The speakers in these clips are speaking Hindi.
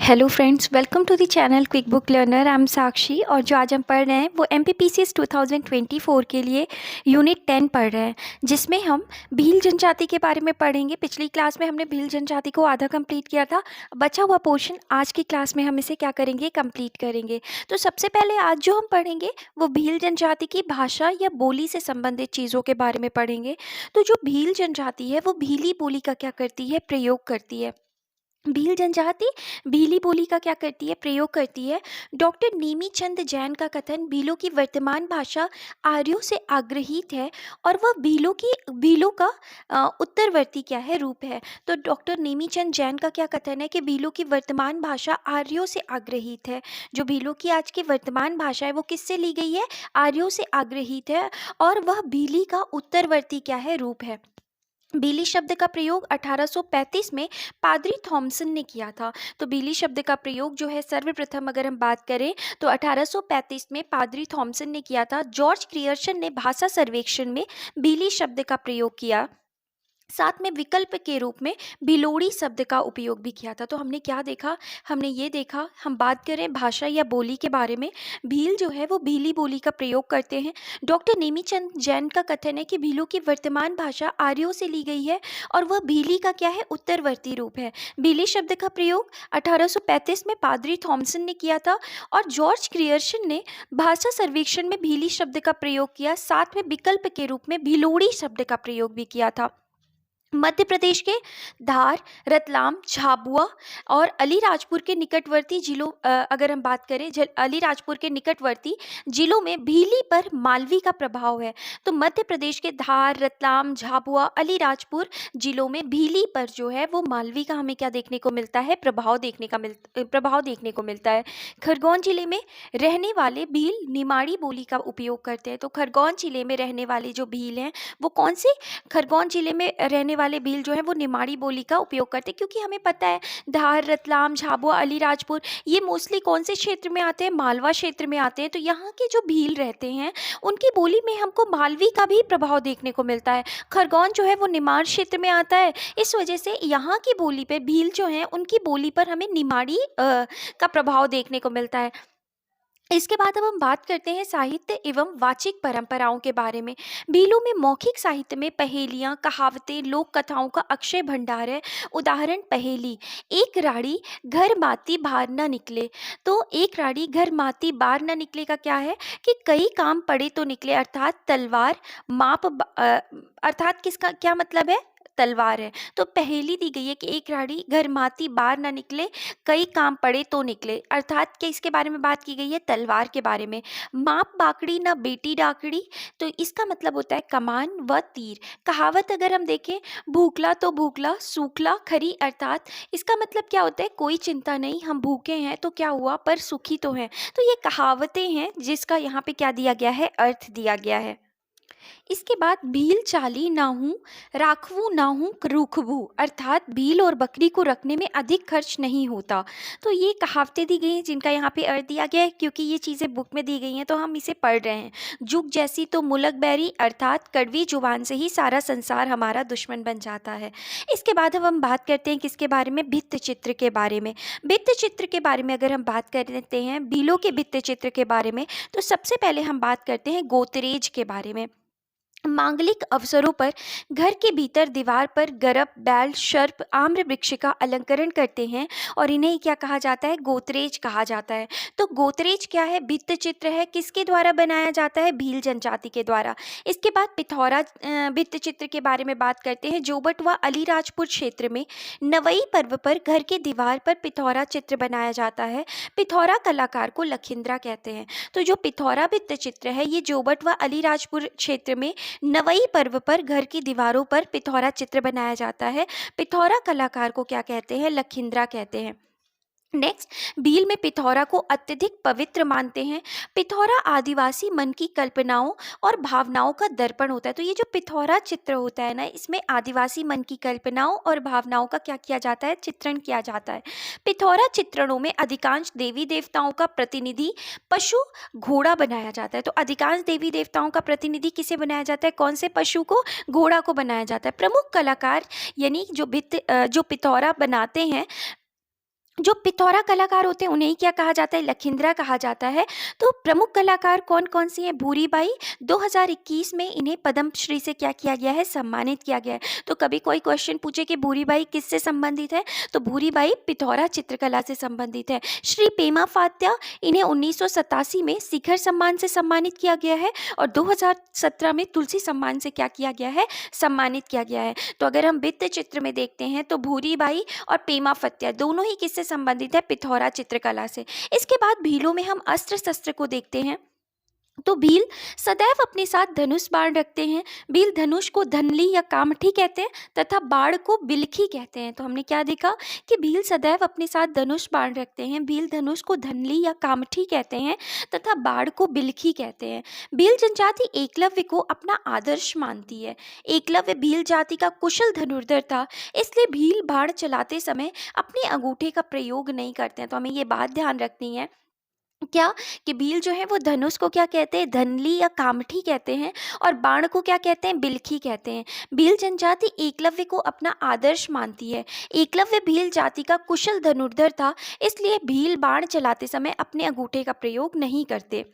Hello friends, welcome to the channel quick book learner. I am Sakshi और जो आज हम पढ़ रहे हैं वो एमपीपीसीएस 2024 के लिए यूनिट 10 पढ़ रहे हैं, जिसमें हम भील जनजाति के बारे में पढ़ेंगे। पिछली क्लास में हमने भील जनजाति को आधा कंप्लीट किया था। बचा हुआ पोर्शन आज की क्लास में हम इसे क्या करेंगे, कंप्लीट करेंगे। तो सबसे पहले आज जो हम पढ़ेंगे वो भील जनजाति की भाषा या बोली से संबंधित चीज़ों के बारे में पढ़ेंगे। तो जो भील जनजाति है वो भीली बोली का क्या करती है, प्रयोग करती है। भील जनजाति भीली बोली का क्या करती है, प्रयोग करती है। डॉक्टर नेमीचंद जैन का कथन भीलों की वर्तमान भाषा आर्यों से आग्रहित है और वह भीलों का उत्तरवर्ती क्या है, रूप है। तो डॉक्टर नेमीचंद जैन का क्या कथन है कि भीलों की वर्तमान भाषा आर्यों से आग्रहित है। जो भीलों की आज की वर्तमान भाषा है वो किससे ली गई है, आर्यों से आग्रहित है और वह भीली का उत्तरवर्ती क्या है, रूप है। भीली शब्द का प्रयोग 1835 में पादरी थॉमसन ने किया था। तो भीली शब्द का प्रयोग जो है सर्वप्रथम अगर हम बात करें तो 1835 में पादरी थॉमसन ने किया था। जॉर्ज क्रियर्सन ने भाषा सर्वेक्षण में भीली शब्द का प्रयोग किया। साथ में विकल्प के रूप में भिलोड़ी शब्द का उपयोग भी किया था। तो हमने क्या देखा, हमने ये देखा, हम बात करें भाषा या बोली के बारे में, भील जो है वो भीली बोली का प्रयोग करते हैं। डॉक्टर नेमीचंद जैन का कथन है कि भीलों की वर्तमान भाषा आर्यों से ली गई है और वह भीली का क्या है, उत्तरवर्ती रूप है। भीली शब्द का प्रयोग 1835 में पादरी थॉमसन ने किया था और जॉर्ज क्रियर्सन ने भाषा सर्वेक्षण में भीली शब्द का प्रयोग किया। साथ में विकल्प के रूप में भिलोड़ी शब्द का प्रयोग भी किया था। मध्य प्रदेश के धार, रतलाम, झाबुआ और अलीराजपुर के निकटवर्ती जिलों अगर हम बात करें अलीराजपुर के निकटवर्ती जिलों में भीली पर मालवी का प्रभाव है। तो मध्य प्रदेश के धार, रतलाम, झाबुआ, अलीराजपुर जिलों में भीली पर जो है वो मालवी का हमें क्या देखने को मिलता है, प्रभाव देखने को मिलता है। खरगोन जिले में रहने वाले भील निमाड़ी बोली का उपयोग करते हैं। तो खरगोन जिले में रहने वाले जो भील हैं वो कौन से, खरगोन जिले में रहने वाले भील जो है वो निमाड़ी बोली का उपयोग करते हैं, क्योंकि हमें पता है धार, रतलाम, झाबुआ, अलीराजपुर ये मोस्टली कौन से क्षेत्र में आते हैं, मालवा क्षेत्र में आते हैं। तो यहाँ के जो भील रहते हैं उनकी बोली में हमको मालवी का भी प्रभाव देखने को मिलता है। खरगोन जो है वो निमाड़ क्षेत्र में आता है, इस वजह से यहाँ की बोली पे भील जो है उनकी बोली पर हमें निमाड़ी का प्रभाव देखने को मिलता है। इसके बाद अब हम बात करते हैं साहित्य एवं वाचिक परंपराओं के बारे में। भीलों में मौखिक साहित्य में पहेलियाँ, कहावतें, लोक कथाओं का अक्षय भंडार है। उदाहरण पहेली, एक राड़ी घर माती बाहर न निकले। तो एक राड़ी घर माती बाहर न निकले का क्या है कि कई काम पड़े तो निकले, अर्थात तलवार अर्थात किसका क्या मतलब है, तलवार है। तो पहेली दी गई है कि एक राड़ी घर माती बाहर ना निकले, कई काम पड़े तो निकले, अर्थात कि इसके बारे में बात की गई है, तलवार के बारे में। माप बाकड़ी ना बेटी डाकड़ी, तो इसका मतलब होता है कमान व तीर। कहावत अगर हम देखें, भूखला तो भूखला सूखला खरी, अर्थात इसका मतलब क्या होता है, कोई चिंता नहीं, हम भूखे हैं तो क्या हुआ, पर सुखी तो हैं। तो ये कहावतें हैं जिसका यहाँ पे क्या दिया गया है, अर्थ दिया गया है। इसके बाद भील चाली नाहूँ राखवू नाहूँ रूखबू, अर्थात भील और बकरी को रखने में अधिक खर्च नहीं होता। तो ये कहावतें दी गई हैं जिनका यहाँ पे अर्थ दिया गया है। क्योंकि ये चीज़ें बुक में दी गई हैं तो हम इसे पढ़ रहे हैं। जुग जैसी तो मुलक बैरी, अर्थात कड़वी जुबान से ही सारा संसार हमारा दुश्मन बन जाता है। इसके बाद अब हम बात करते हैं किसके बारे में, भित्त चित्र के बारे में। भित्त चित्र के बारे में अगर हम बात करते हैं भीलों के भित्त चित्र के बारे में, तो सबसे पहले हम बात करते हैं गोतरेज के बारे में। मांगलिक अवसरों पर घर के भीतर दीवार पर गरब, बैल, सर्प, आम्र वृक्ष का अलंकरण करते हैं और इन्हें क्या कहा जाता है, गोतरेज कहा जाता है। तो गोतरेज क्या है, भित्त चित्र है, किसके द्वारा बनाया जाता है, भील जनजाति के द्वारा। इसके बाद पिथौरा भित्त चित्र के बारे में बात करते हैं। जोबट व अलीराजपुर क्षेत्र में नवई पर्व पर घर के दीवार पर पिथौरा चित्र बनाया जाता है। पिथौरा कलाकार को लखिंद्रा कहते हैं। तो जो पिथौरा भित्त चित्र है ये जोबट व अलीराजपुर क्षेत्र में नवई पर्व पर घर की दीवारों पर पिथौरा चित्र बनाया जाता है। पिथौरा कलाकार को क्या कहते हैं, लखिंद्रा कहते हैं। नेक्स्ट, भील में पिथौरा को अत्यधिक पवित्र मानते हैं। पिथौरा आदिवासी मन की कल्पनाओं और भावनाओं का दर्पण होता है। तो ये जो पिथौरा चित्र होता है ना, इसमें आदिवासी मन की कल्पनाओं और भावनाओं का क्या किया जाता है, चित्रण किया जाता है। पिथौरा चित्रणों में अधिकांश देवी देवताओं का प्रतिनिधि पशु घोड़ा बनाया जाता है। तो अधिकांश देवी देवताओं का प्रतिनिधि किसे बनाया जाता है, कौन से पशु को, घोड़ा को बनाया जाता है। प्रमुख कलाकार यानी जो पिथौरा बनाते हैं जो पिथौरा कलाकार होते हैं उन्हें क्या कहा जाता है, लखींद्रा कहा जाता है। तो प्रमुख कलाकार कौन कौन सी हैं, भूरीबाई 2021 में इन्हें पद्मश्री से क्या किया गया है, सम्मानित किया गया है। तो कभी कोई क्वेश्चन पूछे कि भूरीबाई किससे संबंधित है, तो भूरीबाई पिथौरा चित्रकला से संबंधित है। श्री पेमा फात्या, इन्हें 1987 में शिखर सम्मान से सम्मानित किया गया है और 2017 में तुलसी सम्मान से क्या किया गया है, सम्मानित किया गया है। तो अगर हम भित्त चित्र में देखते हैं तो भूरीबाई और पेमा फत्या दोनों ही किससे संबंधित है, पिथौरा चित्रकला से। इसके बाद भीलों में हम अस्त्र शस्त्र को देखते हैं। तो भील सदैव अपने साथ धनुष बाण रखते हैं। भील धनुष को धनली या कामठी कहते हैं तथा बाण को बिलखी कहते हैं। तो हमने क्या देखा कि भील सदैव अपने साथ धनुष बाण रखते हैं। भील धनुष को धनली या कामठी कहते हैं तथा बाण को बिलखी कहते हैं। भील जनजाति एकलव्य को अपना आदर्श मानती है। एकलव्य भील जाति का कुशल धनुर्धर था, इसलिए भील बाण चलाते समय अपने अंगूठे का प्रयोग नहीं करते हैं। तो हमें ये बात ध्यान रखनी है क्या कि भील जो है वो धनुष को क्या कहते हैं, धनली या कामठी कहते हैं और बाण को क्या कहते हैं, बिलखी कहते हैं। भील जनजाति एकलव्य को अपना आदर्श मानती है। एकलव्य भील जाति का कुशल धनुर्धर था, इसलिए भील बाण चलाते समय अपने अंगूठे का प्रयोग नहीं करते।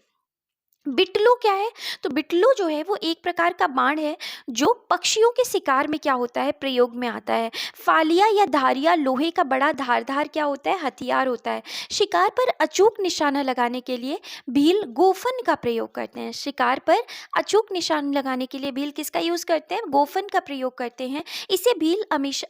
बिटलू क्या है, तो बिटलू जो है वो एक प्रकार का बाण है जो पक्षियों के शिकार में क्या होता है, प्रयोग में आता है। फालिया या धारिया लोहे का बड़ा धारदार क्या होता है, हथियार होता है। शिकार पर अचूक निशाना लगाने के लिए भील गोफन का प्रयोग करते हैं। शिकार पर अचूक निशाना लगाने के लिए भील किसका यूज करते हैं, गोफन का प्रयोग करते हैं। इसे भील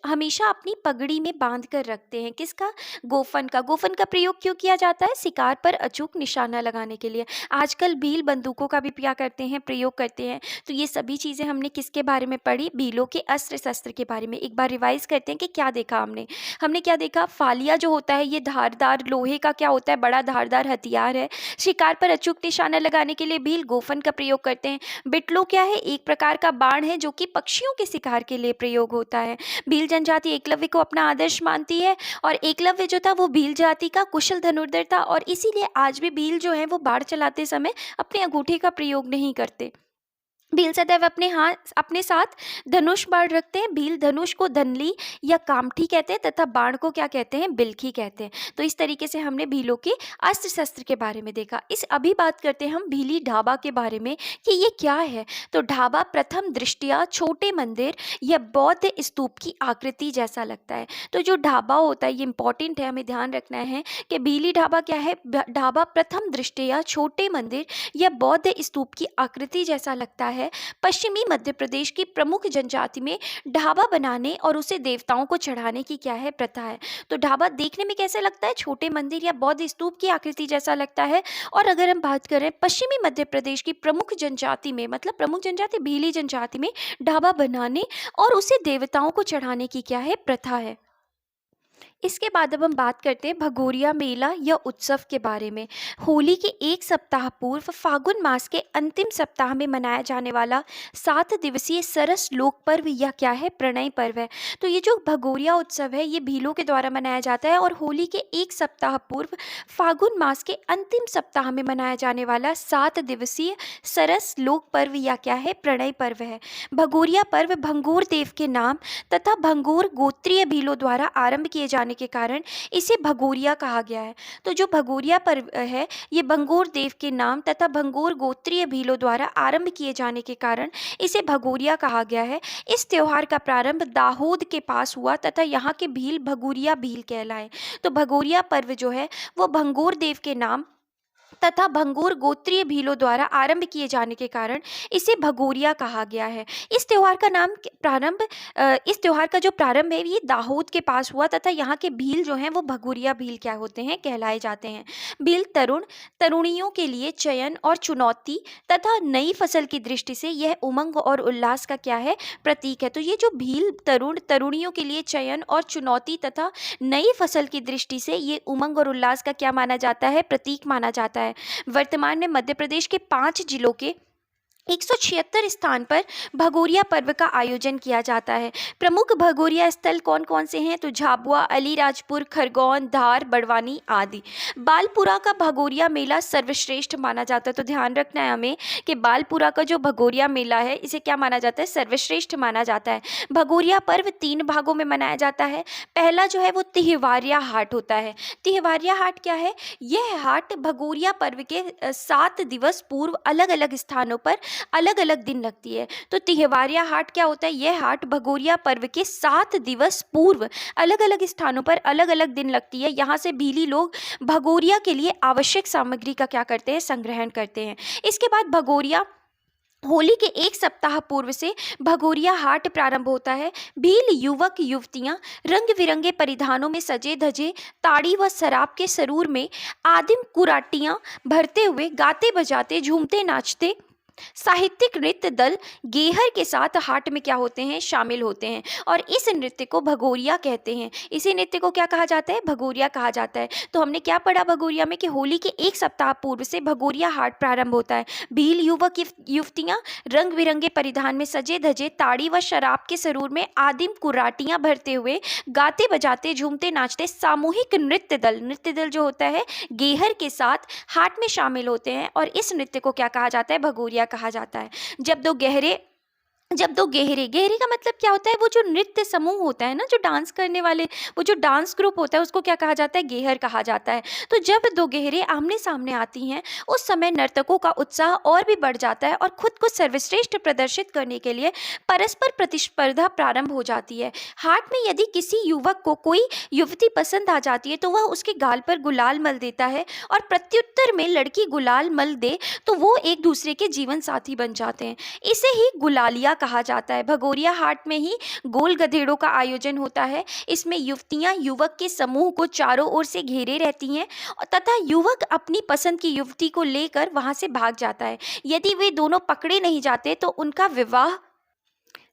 हमेशा अपनी पगड़ी में बांध कर रखते हैं। किसका, गोफन का। गोफन का प्रयोग क्यों किया जाता है, शिकार पर अचूक निशाना लगाने के लिए। आजकल भील बंदूकों का भी क्या करते हैं, प्रयोग करते हैं। तो ये सभी चीज़ें हमने किसके बारे में पढ़ी, भीलों के अस्त्र शस्त्र के बारे में। एक बार रिवाइज करते हैं कि क्या देखा हमने। हमने क्या देखा, फालिया जो होता है ये धारदार लोहे का क्या होता है, बड़ा धारदार हथियार है। शिकार पर अचूक निशाना लगाने के लिए भील गोफन का प्रयोग करते हैं। बिटलो क्या है, एक प्रकार का बाण है जो कि पक्षियों के शिकार के लिए प्रयोग होता है। भील जनजाति एकलव्य को अपना आदर्श मानती है और एकलव्य जो था वो भील जाति का कुशल धनुर्धर था और इसीलिए आज भी भील जो है वो बाण चलाते समय अपने अंगूठे का प्रयोग नहीं करते। भील सदैव अपने साथ धनुष बाण रखते हैं। भील धनुष को धनली या कामठी कहते हैं तथा बाण को क्या कहते हैं, बिलखी कहते हैं। तो इस तरीके से हमने भीलों के अस्त्र शस्त्र के बारे में देखा। अभी बात करते हैं हम भीली ढाबा के बारे में कि ये क्या है। तो ढाबा प्रथम दृष्टया छोटे मंदिर या बौद्ध स्तूप की आकृति जैसा लगता है। तो जो ढाबा होता है ये इंपॉर्टेंट है, हमें ध्यान रखना है कि भीली ढाबा क्या है, ढाबा प्रथम दृष्टया छोटे मंदिर या बौद्ध स्तूप की आकृति जैसा लगता है। पश्चिमी मध्य प्रदेश की प्रमुख जनजाति में ढाबा बनाने और उसे देवताओं को चढ़ाने की क्या है, प्रथा है। तो ढाबा देखने में कैसे लगता है, छोटे मंदिर या बौद्ध स्तूप की आकृति जैसा लगता है। और अगर हम बात करें पश्चिमी मध्य प्रदेश की प्रमुख जनजाति में, मतलब प्रमुख जनजाति भीली जनजाति में ढाबा बनाने और उसे देवताओं को चढ़ाने की क्या है, प्रथा है। इसके बाद अब हम बात करते हैं भगोरिया मेला या उत्सव के बारे में। होली के एक सप्ताह पूर्व फागुन मास के अंतिम सप्ताह में मनाया जाने वाला 7 दिवसीय सरस लोक पर्व या क्या है, प्रणय पर्व है। तो ये जो भगोरिया उत्सव है ये भीलों के द्वारा मनाया जाता है और होली के एक सप्ताह पूर्व फागुन मास के अंतिम सप्ताह में मनाया जाने वाला 7 दिवसीय सरस लोक पर्व या क्या है, प्रणय पर्व है। भगोरिया पर्व भंगूर देव के नाम तथा भंगूर गोत्रीय भीलों द्वारा आरंभ किए जाने के कारण इसे भगोरिया कहा गया है। तो जो भगोरिया पर्व है ये भंगूर देव के नाम तथा भंगूर गोत्रीय भीलों द्वारा आरंभ किए जाने के कारण इसे भगोरिया कहा गया है। इस त्योहार का प्रारंभ दाहोद के पास हुआ तथा यहाँ के भील भगोरिया भील कहलाए। तो भगोरिया पर्व जो है वो भंगूर देव के नाम तथा भंगूर गोत्रीय भीलों द्वारा आरंभ किए जाने के कारण इसे भगोरिया कहा गया है। इस त्योहार का जो प्रारंभ है ये दाहोद के पास हुआ तथा यहाँ के भील जो हैं वो भगोरिया भील क्या होते हैं, कहलाए जाते हैं। भील तरुणियों के लिए चयन और चुनौती तथा नई फसल की दृष्टि से यह उमंग और उल्लास का क्या है, प्रतीक है। तो ये जो भील तरुणियों के लिए चयन और चुनौती तथा नई फसल की दृष्टि से ये उमंग और उल्लास का क्या माना जाता है, प्रतीक माना जाता है। वर्तमान में मध्य प्रदेश के 5 जिलों के 176 स्थान पर भगोरिया पर्व का आयोजन किया जाता है। प्रमुख भगोरिया स्थल कौन कौन से हैं? तो झाबुआ, अलीराजपुर, खरगोन, धार, बड़वानी आदि। बालपुरा का भगोरिया मेला सर्वश्रेष्ठ माना जाता है। तो ध्यान रखना है हमें कि बालपुरा का जो भगोरिया मेला है इसे क्या माना जाता है? सर्वश्रेष्ठ माना जाता है। भगोरिया पर्व 3 भागों में मनाया जाता है। पहला जो है वो तिहवारिया हाट होता है। तिहवारिया हाट क्या है? यह हाट भगोरिया पर्व के 7 दिवस पूर्व अलग अलग स्थानों पर अलग अलग दिन लगती है। तो तिहवारिया हाट क्या होता है? यह हाट भगोरिया पर्व के 7 दिवस पूर्व अलग अलग स्थानों पर अलग अलग दिन लगती है। यहाँ से भीली लोग भगोरिया के लिए आवश्यक सामग्री का क्या करते हैं? संग्रहण करते हैं। इसके बाद भगोरिया होली के 1 सप्ताह पूर्व से भगोरिया हाट प्रारंभ होता है। भील युवक युवतियां रंग बिरंगे परिधानों में सजे धजे ताड़ी व शराब के सरूर में आदिम कुराटियां भरते हुए गाते बजाते झूमते नाचते साहित्यिक नृत्य दल गेहर के साथ हाट में क्या होते हैं? शामिल होते हैं और इस नृत्य को भगोरिया कहते हैं। इसी नृत्य को क्या कहा जाता है? भगोरिया कहा जाता है। तो हमने क्या पढ़ा भगोरिया में कि होली के 1 सप्ताह पूर्व से भगोरिया हाट प्रारंभ होता है। भील युवक युवतियां रंग बिरंगे परिधान में सजे धजे ताड़ी व शराब के सरूर में आदिम कुराटियां भरते हुए गाते बजाते झूमते नाचते सामूहिक नृत्य दल जो होता है गेहर के साथ हाट में शामिल होते हैं और इस नृत्य को क्या कहा जाता है? भगोरिया कहा जाता है। जब दो गहरे गहरे का मतलब क्या होता है? वो जो नृत्य समूह होता है ना, जो डांस करने वाले, वो जो डांस ग्रुप होता है उसको क्या कहा जाता है? गेहर कहा जाता है। तो जब दो गहरे आमने सामने आती हैं उस समय नर्तकों का उत्साह और भी बढ़ जाता है और खुद को सर्वश्रेष्ठ प्रदर्शित करने के लिए परस्पर प्रतिस्पर्धा प्रारंभ हो जाती है। हाट में यदि किसी युवक को कोई युवती पसंद आ जाती है तो वह उसके गाल पर गुलाल मल देता है और प्रत्युत्तर में लड़की गुलाल मल दे तो वो एक दूसरे के जीवन साथी बन जाते हैं। इसे ही गुलालिया कहा जाता है। भगोरिया हाट में ही गोल गधेड़ों का आयोजन होता है। इसमें युवतियां युवक के समूह को चारों ओर से घेरे रहती हैं तथा युवक अपनी पसंद की युवती को लेकर वहां से भाग जाता है। यदि वे दोनों पकड़े नहीं जाते तो उनका विवाह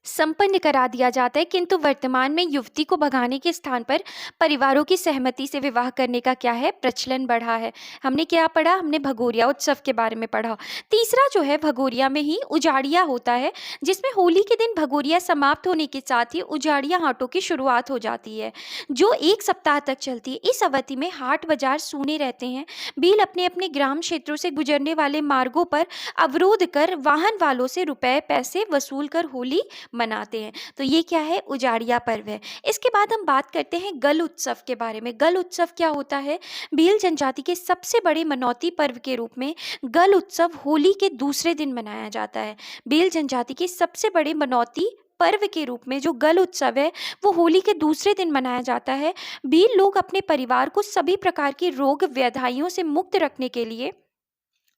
संपन्न करा दिया जाता है, किंतु वर्तमान में युवती को भगाने के स्थान पर परिवारों की सहमति से विवाह करने का क्या है? प्रचलन बढ़ा है। हमने क्या पढ़ा? हमने भगोरिया उत्सव के बारे में पढ़ा। तीसरा जो है भगोरिया में ही उजाड़िया होता है, जिसमें होली के दिन भगोरिया समाप्त होने के साथ ही उजाड़िया हाटों की शुरुआत हो जाती है जो 1 सप्ताह तक चलती है। इस अवधि में हाट बाजार सूने रहते हैं। भील अपने अपने ग्राम क्षेत्रों से गुजरने वाले मार्गों पर अवरोध कर वाहन वालों से रुपए पैसे वसूल कर होली मनाते हैं। तो ये क्या है? उजाड़िया पर्व है। इसके बाद हम बात करते हैं गल उत्सव के बारे में। गल उत्सव क्या होता है? भील जनजाति के सबसे बड़े मनौती पर्व के रूप में गल उत्सव होली के दूसरे दिन मनाया जाता है। भील जनजाति के सबसे बड़े मनौती पर्व के रूप में जो गल उत्सव है वो होली के दूसरे दिन मनाया जाता है। भील लोग अपने परिवार को सभी प्रकार की रोग व्याधियों से मुक्त रखने के लिए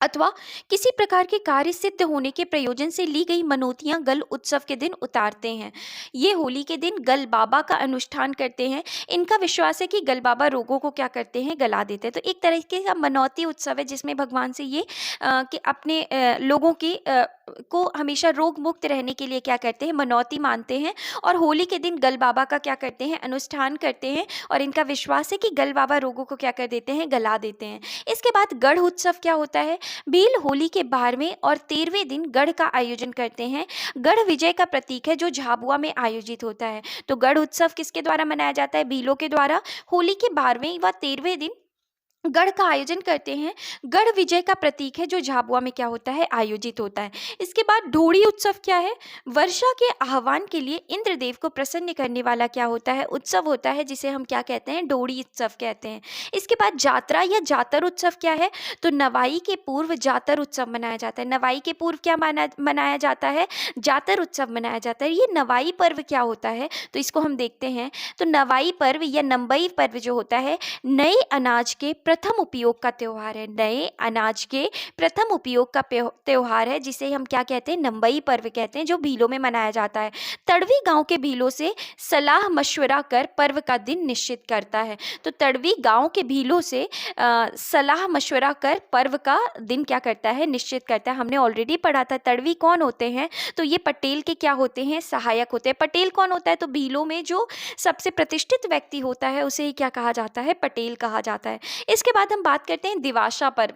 अथवा किसी प्रकार के कार्य सिद्ध होने के प्रयोजन से ली गई मनौतियां गल उत्सव के दिन उतारते हैं। ये होली के दिन गल बाबा का अनुष्ठान करते हैं। इनका विश्वास है कि गल बाबा रोगों को क्या करते हैं? गला देते हैं। तो एक तरीके का मनौती उत्सव है जिसमें भगवान से ये कि अपने लोगों की को हमेशा रोग मुक्त रहने के लिए क्या करते हैं? मनौती मानते हैं और होली के दिन गल बाबा का क्या करते हैं? अनुष्ठान करते हैं और इनका विश्वास है कि गल बाबा रोगों को क्या कर देते हैं? गला देते हैं। इसके बाद गढ़ उत्सव क्या होता है? भील होली के 12वें और 13वें दिन गढ़ का आयोजन करते हैं। गढ़ विजय का प्रतीक है जो झाबुआ में आयोजित होता है। तो गढ़ उत्सव किसके द्वारा मनाया जाता है? भीलों के द्वारा। होली के 12वें व 13वें दिन गढ़ का आयोजन करते हैं। गढ़ विजय का प्रतीक है जो झाबुआ में क्या होता है? आयोजित होता है। इसके बाद ढोड़ी उत्सव क्या है? वर्षा के आह्वान के लिए इंद्रदेव को प्रसन्न करने वाला क्या होता है? उत्सव होता है जिसे हम क्या कहते हैं? ढोड़ी उत्सव कहते हैं। इसके बाद जात्रा या जातर उत्सव क्या है? तो नवाई के पूर्व जातर उत्सव मनाया जाता है। नवाई के पूर्व क्या मनाया जाता है? जातर उत्सव मनाया जाता है। ये नवाई पर्व क्या होता है? तो इसको हम देखते हैं। तो नवाई पर्व या नंबई पर्व जो होता है नए अनाज के प्रथम उपयोग का त्यौहार है। नए अनाज के प्रथम उपयोग का त्यौहार है जिसे हम क्या कहते हैं? नंबई पर्व कहते हैं, जो भीलों में मनाया जाता है। तड़वी गांव के भीलों से सलाह मशवरा कर पर्व का दिन निश्चित करता है। तो तड़वी गांव के भीलों से सलाह मशवरा कर पर्व का दिन क्या करता है? निश्चित करता है। हमने ऑलरेडी पढ़ा था तड़वी कौन होते हैं? तो ये पटेल के क्या होते हैं? सहायक होते हैं। पटेल कौन होता है? तो भीलों में जो सबसे प्रतिष्ठित व्यक्ति होता है उसे ही क्या कहा जाता है? पटेल कहा जाता है। इसके बाद हम बात करते हैं दिवासा पर्व।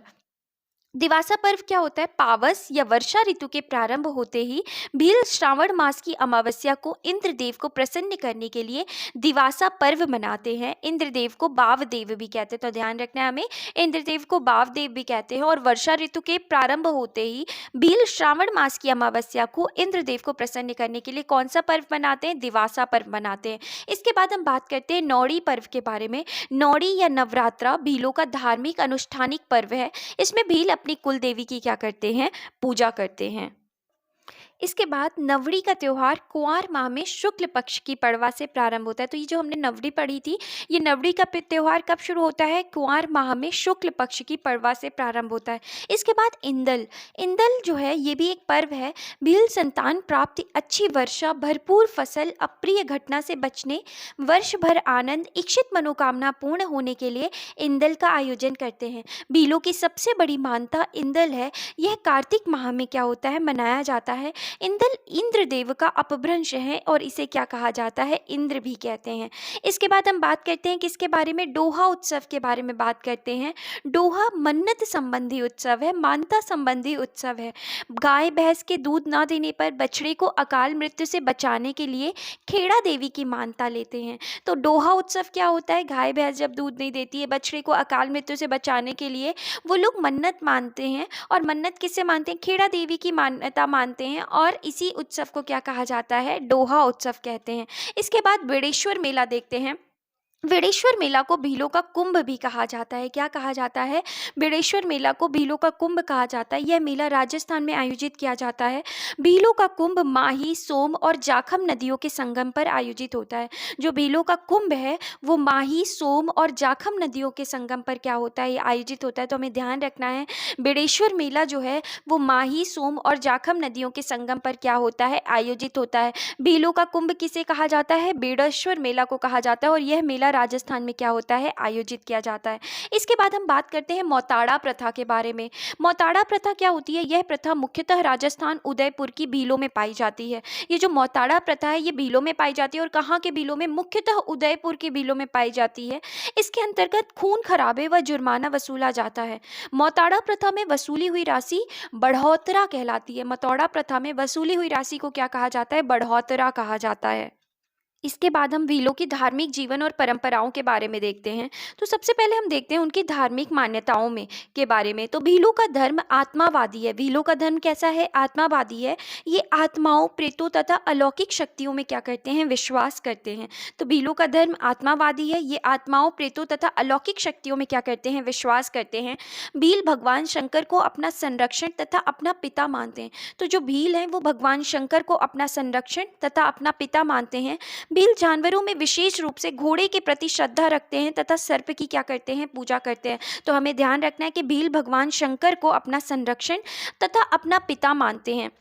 दिवासा पर्व क्या होता है? पावस या वर्षा ऋतु के प्रारंभ होते ही भील श्रावण मास की अमावस्या को इंद्रदेव को प्रसन्न करने के लिए दिवासा पर्व मनाते हैं। इंद्रदेव को बावदेव भी कहते हैं, तो ध्यान रखना है हमें, इंद्रदेव को बावदेव भी कहते हैं। और वर्षा ऋतु के प्रारंभ होते ही भील श्रावण मास की अमावस्या को इंद्रदेव को प्रसन्न करने के लिए कौन सा पर्व मनाते हैं? दिवासा पर्व मनाते हैं। इसके बाद हम बात करते हैं नौड़ी पर्व के बारे में। नौड़ी या नवरात्रा भीलों का धार्मिक अनुष्ठानिक पर्व है। इसमें भील अपनी कुल देवी की क्या करते हैं? पूजा करते हैं। इसके बाद नवड़ी का त्यौहार कुंवार माह में शुक्ल पक्ष की पड़वा से प्रारंभ होता है। तो ये जो हमने नवड़ी पढ़ी थी, ये नवड़ी का त्यौहार कब शुरू होता है? कुंवार माह में शुक्ल पक्ष की पड़वा से प्रारंभ होता है। इसके बाद इंदल, इंदल जो है ये भी एक पर्व है। भील संतान प्राप्ति, अच्छी वर्षा, भरपूर फसल, अप्रिय घटना से बचने, वर्ष भर आनंद, इच्छित मनोकामना पूर्ण होने के लिए इंदल का आयोजन करते हैं। भीलों की सबसे बड़ी मान्यता इंदल है। यह कार्तिक माह में क्या होता है? मनाया जाता है। इंदल इंद्रदेव का अपभ्रंश है और इसे क्या कहा जाता है? इंद्र भी कहते हैं। इसके बाद हम बात करते हैं किसके बारे में? डोहा उत्सव के बारे में बात करते हैं। डोहा मन्नत संबंधी उत्सव है, मानता संबंधी उत्सव है। गाय भैंस के दूध ना देने पर बछड़े को अकाल मृत्यु से बचाने के लिए खेड़ा देवी की मानता लेते हैं। तो डोहा उत्सव क्या होता है? गाय भैंस जब दूध नहीं देती है, बछड़े को अकाल मृत्यु से बचाने के लिए वो लोग मन्नत मानते हैं। और मन्नत किससे मानते हैं? खेड़ा देवी की मान्यता मानते हैं। और इसी उत्सव को क्या कहा जाता है? डोहा उत्सव कहते हैं। इसके बाद बेड़ेश्वर मेला देखते हैं। बेड़ेश्वर मेला को भीलों का कुंभ भी कहा जाता है। क्या कहा जाता है? बेड़ेश्वर मेला को भीलों का कुंभ कहा जाता है। यह मेला राजस्थान में आयोजित किया जाता है। भीलों का कुंभ माही, सोम और जाखम नदियों के संगम पर आयोजित होता है। जो भीलों का कुंभ है वो माही, सोम और जाखम नदियों के संगम पर क्या होता है? ये आयोजित होता है। तो हमें ध्यान रखना है, बेड़ेश्वर मेला जो है वो माही, सोम और जाखम नदियों के संगम पर क्या होता है? आयोजित होता है। भीलों का कुंभ किसे कहा जाता है? बेड़ेश्वर मेला को कहा जाता है। और यह मेला राजस्थान में क्या होता है? आयोजित किया जाता है। इसके बाद हम बात करते हैं मौताड़ा प्रथा के बारे में। मौताड़ा प्रथा क्या होती है? यह प्रथा मुख्यतः राजस्थान उदयपुर की भीलों में पाई जाती है। ये जो मौताड़ा प्रथा है ये भीलों में पाई जाती है। और कहाँ के भीलों में? मुख्यतः उदयपुर के भीलों में पाई जाती है। इसके अंतर्गत खून खराबे व जुर्माना वसूला जाता है। मौताड़ा प्रथा में वसूली हुई राशि बढ़ोतरा कहलाती है। मौताड़ा प्रथा में वसूली हुई राशि को क्या कहा जाता है? बढ़ोतरा कहा जाता है। इसके बाद हम भीलों की धार्मिक जीवन और परंपराओं के बारे में देखते हैं। तो सबसे पहले हम देखते हैं उनकी धार्मिक मान्यताओं में के बारे में। तो भीलों का धर्म आत्मावादी है। भीलों का धर्म कैसा है? आत्मावादी है। ये आत्माओं, प्रेतों तथा अलौकिक शक्तियों में क्या करते हैं? विश्वास करते हैं। तो भीलों का धर्म आत्मावादी है। ये आत्माओं, प्रेतों तथा अलौकिक शक्तियों में क्या करते हैं? विश्वास करते हैं। भील भगवान शंकर को अपना संरक्षण तथा अपना पिता मानते हैं। तो जो भील हैं वो भगवान शंकर को अपना संरक्षण तथा अपना पिता मानते हैं। भील जानवरों में विशेष रूप से घोड़े के प्रति श्रद्धा रखते हैं तथा सर्प की क्या करते हैं? पूजा करते हैं। तो हमें ध्यान रखना है कि भील भगवान शंकर को अपना संरक्षण तथा अपना पिता मानते हैं।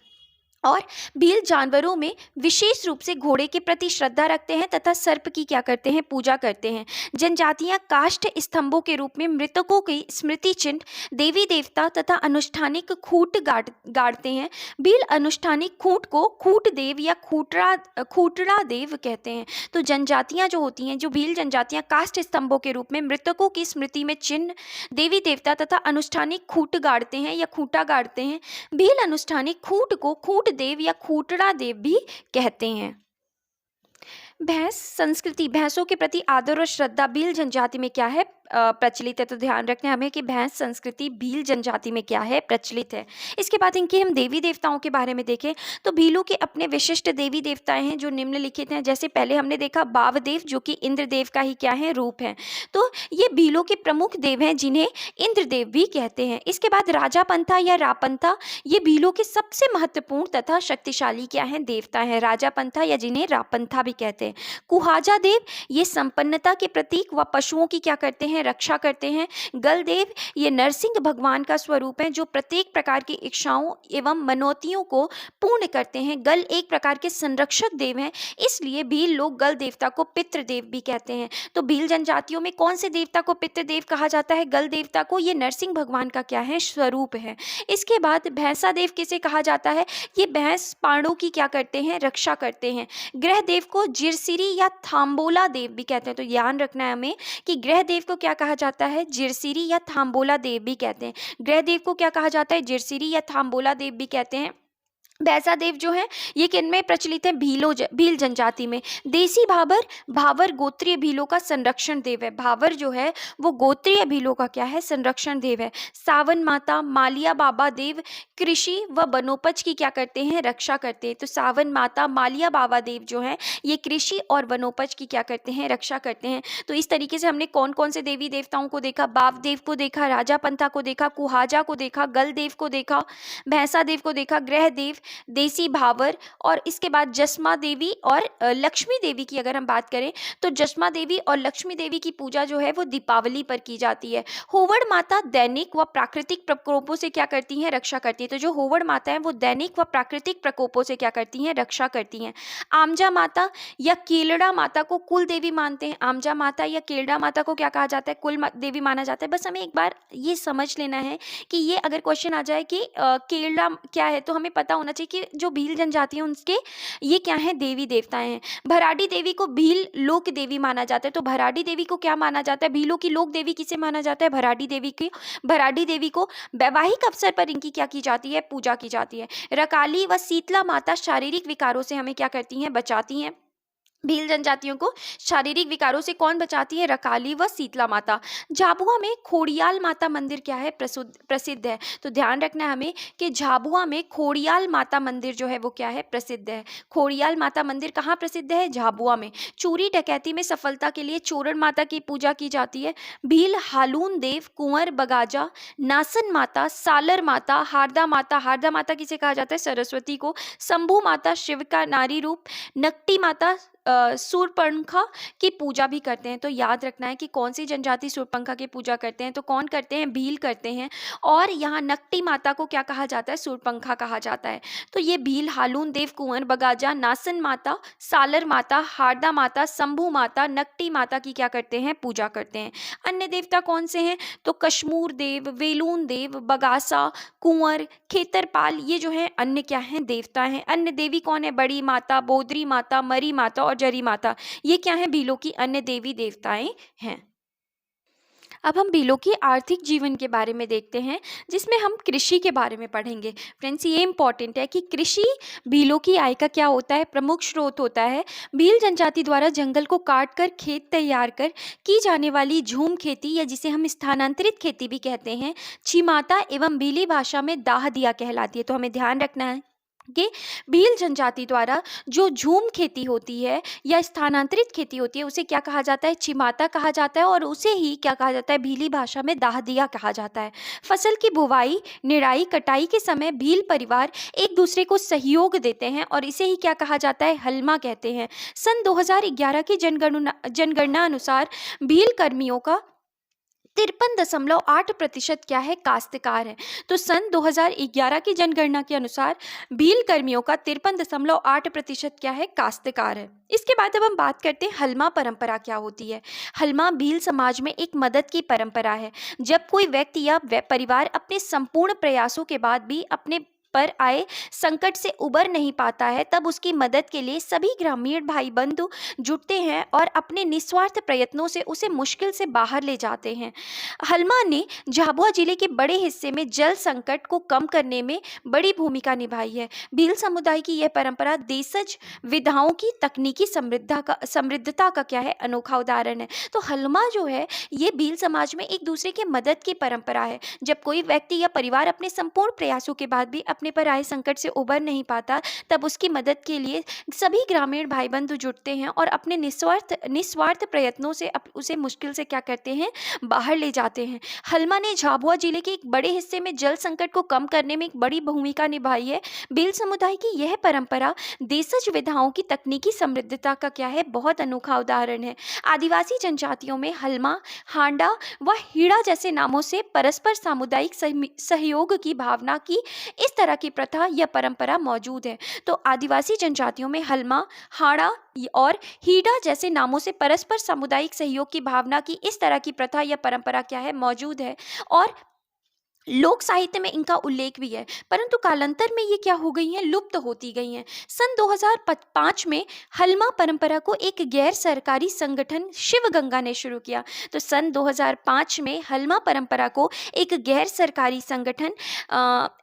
और भील जानवरों में विशेष रूप से घोड़े के प्रति श्रद्धा रखते हैं तथा सर्प की क्या करते हैं? पूजा करते हैं। जनजातियां काष्ठ स्तंभों के रूप में मृतकों की स्मृति चिन्ह, देवी देवता तथा अनुष्ठानिक खूंट गाड़ते हैं। भील अनुष्ठानिक खूंट को खूट देव या खूटड़ा देव कहते हैं। तो जनजातियां जो होती हैं, जो भील जनजातियां काष्ठ स्तंभों के रूप में मृतकों की स्मृति में चिन्ह, देवी देवता तथा अनुष्ठानिक खूंट गाड़ते हैं या खूंटा गाड़ते हैं। भील अनुष्ठानिक खूंट को खूट देव या खूटड़ा देव भी कहते हैं। भैंस संस्कृति, भैंसों के प्रति आदर और श्रद्धा भील जनजाति में क्या है? प्रचलित है। तो ध्यान रखना है हमें कि भैंस संस्कृति भील जनजाति में क्या है? प्रचलित है। इसके बाद इनके हम देवी देवताओं के बारे में देखें तो भीलों के अपने विशिष्ट देवी देवताएं हैं जो निम्नलिखित हैं। जैसे पहले हमने देखा बावदेव जो कि इंद्रदेव का ही क्या है? रूप है। तो ये भीलों के प्रमुख देव हैं जिन्हें इंद्रदेव भी कहते हैं। इसके बाद राजापंथा या रापंथा, ये भीलों के सबसे महत्वपूर्ण तथा शक्तिशाली क्या है? देवता है। राजापंथा या जिन्हें रापंथा भी कहते हैं। कुहाजा देव, ये संपन्नता के प्रतीक व पशुओं की क्या करते हैं? रक्षा करते हैं। गलदेव, ये नरसिंह भगवान का स्वरूप है जो प्रत्येक प्रकार की इच्छाओं एवं मनोतियों को पूर्ण करते हैं। गल एक प्रकार के संरक्षक देव हैं, इसलिए भील लोग गल देवता को पितृदेव भी कहते हैं। तो भील जनजातियों में कौन से देवता को पितृदेव कहा जाता है? गल देवता को। ये नरसिंह भगवान का क्या है? स्वरूप है। इसके बाद भैंसा देव किसे कहा जाता है? ये भैंस पांडों की क्या करते हैं? रक्षा करते हैं। ग्रह देव को जिरसिरी या थाम्बोला देव भी कहते हैं। तो ध्यान रखना है हमें कि ग्रह देव को क्या क्या कहा जाता है? जिरसिरी या थाम्बोला देव भी कहते हैं। ग्रह देव को क्या कहा जाता है? जिरसिरी या थाम्बोला देव भी कहते हैं। भैंसा देव जो है ये किन में प्रचलित है? भील जनजाति में। देसी भाबर, भाबर गोत्रीय भीलों का संरक्षण देव है। भाबर जो है वो गोत्रीय भीलों का क्या है? संरक्षण देव है। सावन माता, मालिया बाबा देव कृषि व वनोपज की क्या करते हैं? रक्षा करते हैं। तो सावन माता, मालिया बाबा देव जो है ये कृषि और वनोपज की क्या करते हैं? रक्षा करते हैं। तो इस तरीके से हमने कौन कौन से देवी देवताओं को देखा? बाप देव को देखा, राजा पंथा को देखा, कुहाजा को देखा, गल देव को देखा, भैंसा देव को देखा, ग्रह देव, देसी भावर, और इसके बाद जसमा देवी और लक्ष्मी देवी की अगर हम बात करें तो जसमा देवी और लक्ष्मी देवी की पूजा जो है वो दीपावली पर की जाती है। होवड़ माता दैनिक व प्राकृतिक प्रकोपों से क्या करती हैं? रक्षा करती है। तो जो होवड़ माता है वो दैनिक व प्राकृतिक प्रकोपों से क्या करती हैं? रक्षा करती हैं। आमजा माता या केलड़ा माता को कुल देवी मानते हैं। आमजा माता या केलड़ा माता को क्या कहा जाता है? कुल देवी माना जाता है। बस हमें एक बार ये समझ लेना है कि ये अगर क्वेश्चन आ जाए कि केलड़ा क्या है तो हमें पता होना चाहिए कि जो भील जनजाति है उनके ये क्या है? देवी देवताएं हैं। भराडी देवी को भील लोक देवी माना जाता है। तो भराडी देवी को क्या माना जाता है? भीलों की लोक देवी किसे माना जाता है? भराडी देवी की। भराडी देवी को वैवाहिक अवसर पर इनकी क्या की जाती है? पूजा की जाती है। रकाली व शीतला माता शारीरिक विकारों से हमें क्या करती हैं? बचाती हैं। भील जनजातियों को शारीरिक विकारों से कौन बचाती है? रकाली व शीतला माता। झाबुआ में खोड़ियाल माता मंदिर क्या है? प्रसिद्ध है। तो ध्यान रखना है हमें कि झाबुआ में खोड़ियाल माता मंदिर जो है वो क्या है? प्रसिद्ध है। खोड़ियाल माता मंदिर कहाँ प्रसिद्ध है? झाबुआ में। चोरी डकैती में सफलता के लिए चोरण माता की पूजा की जाती है। भील हालून देव, कुंवर बगाजा, नासन माता, सालर माता, हारदा माता, हारदा माता किसे कहा जाता है? सरस्वती को। शंभू माता शिव का नारी रूप, नकटी माता सूर्पणखा की पूजा भी करते हैं। तो याद रखना है कि कौन सी जनजाति सूर्पणखा की पूजा करते हैं? तो कौन करते हैं? भील करते हैं। और यहाँ नकटी माता को क्या कहा जाता है? सूर्पणखा कहा जाता है। तो ये भील, हालून देव, कुंवर बगाजा, नासन माता, सालर माता, हारदा माता, शंभू माता, नकटी माता की क्या करते हैं? पूजा करते हैं। अन्य देवता कौन से हैं? तो कश्मूर देव, वेलून देव, बगासा, कुंवर, खेतरपाल, ये जो है अन्य क्या हैं? देवता हैं। अन्य देवी कौन है? बड़ी माता, बोदरी माता, मरी माता और जरी माता, ये क्या है? भीलों की अन्य देवी देवताएं हैं। अब हम भीलों की आर्थिक जीवन के बारे में देखते हैं जिसमें हम कृषि के बारे में पढ़ेंगे। फ्रेंड्स ये इंपॉर्टेंट है कि कृषि भीलों की आय का क्या होता है? प्रमुख स्रोत होता है। भील जनजाति द्वारा जंगल को काट कर खेत तैयार कर की जाने वाली झूम खेती या जिसे हम स्थानांतरित खेती भी कहते हैं, छिमाता एवं भीली भाषा में दाह दिया कहलाती है। तो हमें ध्यान रखना है कि भील जनजाति द्वारा जो झूम खेती होती है या स्थानांतरित खेती होती है उसे क्या कहा जाता है? छिमाता कहा जाता है, और उसे ही क्या कहा जाता है? भीली भाषा में दाह दिया कहा जाता है। फसल की बुवाई, निराई, कटाई के समय भील परिवार एक दूसरे को सहयोग देते हैं और इसे ही क्या कहा जाता है? हलमा कहते हैं। सन 2011 की जनगणना अनुसार भील कर्मियों का 53.8% क्या है? काश्तकार है। तो सन 2011 की जनगणना के अनुसार भील कर्मियों का 53.8% क्या है? काश्तकार है। इसके बाद अब हम बात करते हैं हलमा परंपरा क्या होती है। हलमा भील समाज में एक मदद की परंपरा है। जब कोई व्यक्ति या परिवार अपने संपूर्ण प्रयासों के बाद भी अपने पर आए संकट से उबर नहीं पाता है तब उसकी मदद के लिए सभी ग्रामीण भाई बंधु जुटते हैं और अपने निस्वार्थ प्रयत्नों से उसे मुश्किल से बाहर ले जाते हैं। हलमा ने झाबुआ जिले के बड़े हिस्से में जल संकट को कम करने में बड़ी भूमिका निभाई है। भील समुदाय की यह परंपरा देशज विधाओं की तकनीकी समृद्धता का क्या है? अनोखा उदाहरण है। तो हलमा जो है ये भील समाज में एक दूसरे की मदद की परंपरा है। जब कोई व्यक्ति या परिवार अपने संपूर्ण प्रयासों के बाद भी अपने पर आए संकट से उबर नहीं पाता तब उसकी मदद के लिए सभी ग्रामीण भाई बंधु जुटते हैं और अपने निस्वार्थ प्रयत्नों से उसे मुश्किल से क्या करते हैं? बाहर ले जाते हैं। हलमा ने झाबुआ जिले के एक बड़े हिस्से में जल संकट को कम करने में एक बड़ी भूमिका निभाई है। भील समुदाय की यह परंपरा देशज विधाओं की तकनीकी समृद्धता का क्या है? बहुत अनोखा उदाहरण है। आदिवासी जनजातियों में हलमा, हांडा व हीड़ा जैसे नामों से परस्पर सामुदायिक सहयोग की भावना की इस तरह की प्रथा या परंपरा मौजूद है। तो आदिवासी जनजातियों में हलमा, हाड़ा और हीड़ा जैसे नामों से परस्पर सामुदायिक सहयोग की भावना की इस तरह की प्रथा या परंपरा क्या है? मौजूद है। और लोक साहित्य में इनका उल्लेख भी है, परंतु कालांतर में ये क्या हो गई हैं, लुप्त होती गई हैं। सन 2005 में हलमा परंपरा को एक गैर सरकारी संगठन शिव गंगा ने शुरू किया। तो सन 2005 में हलमा परंपरा को एक गैर सरकारी संगठन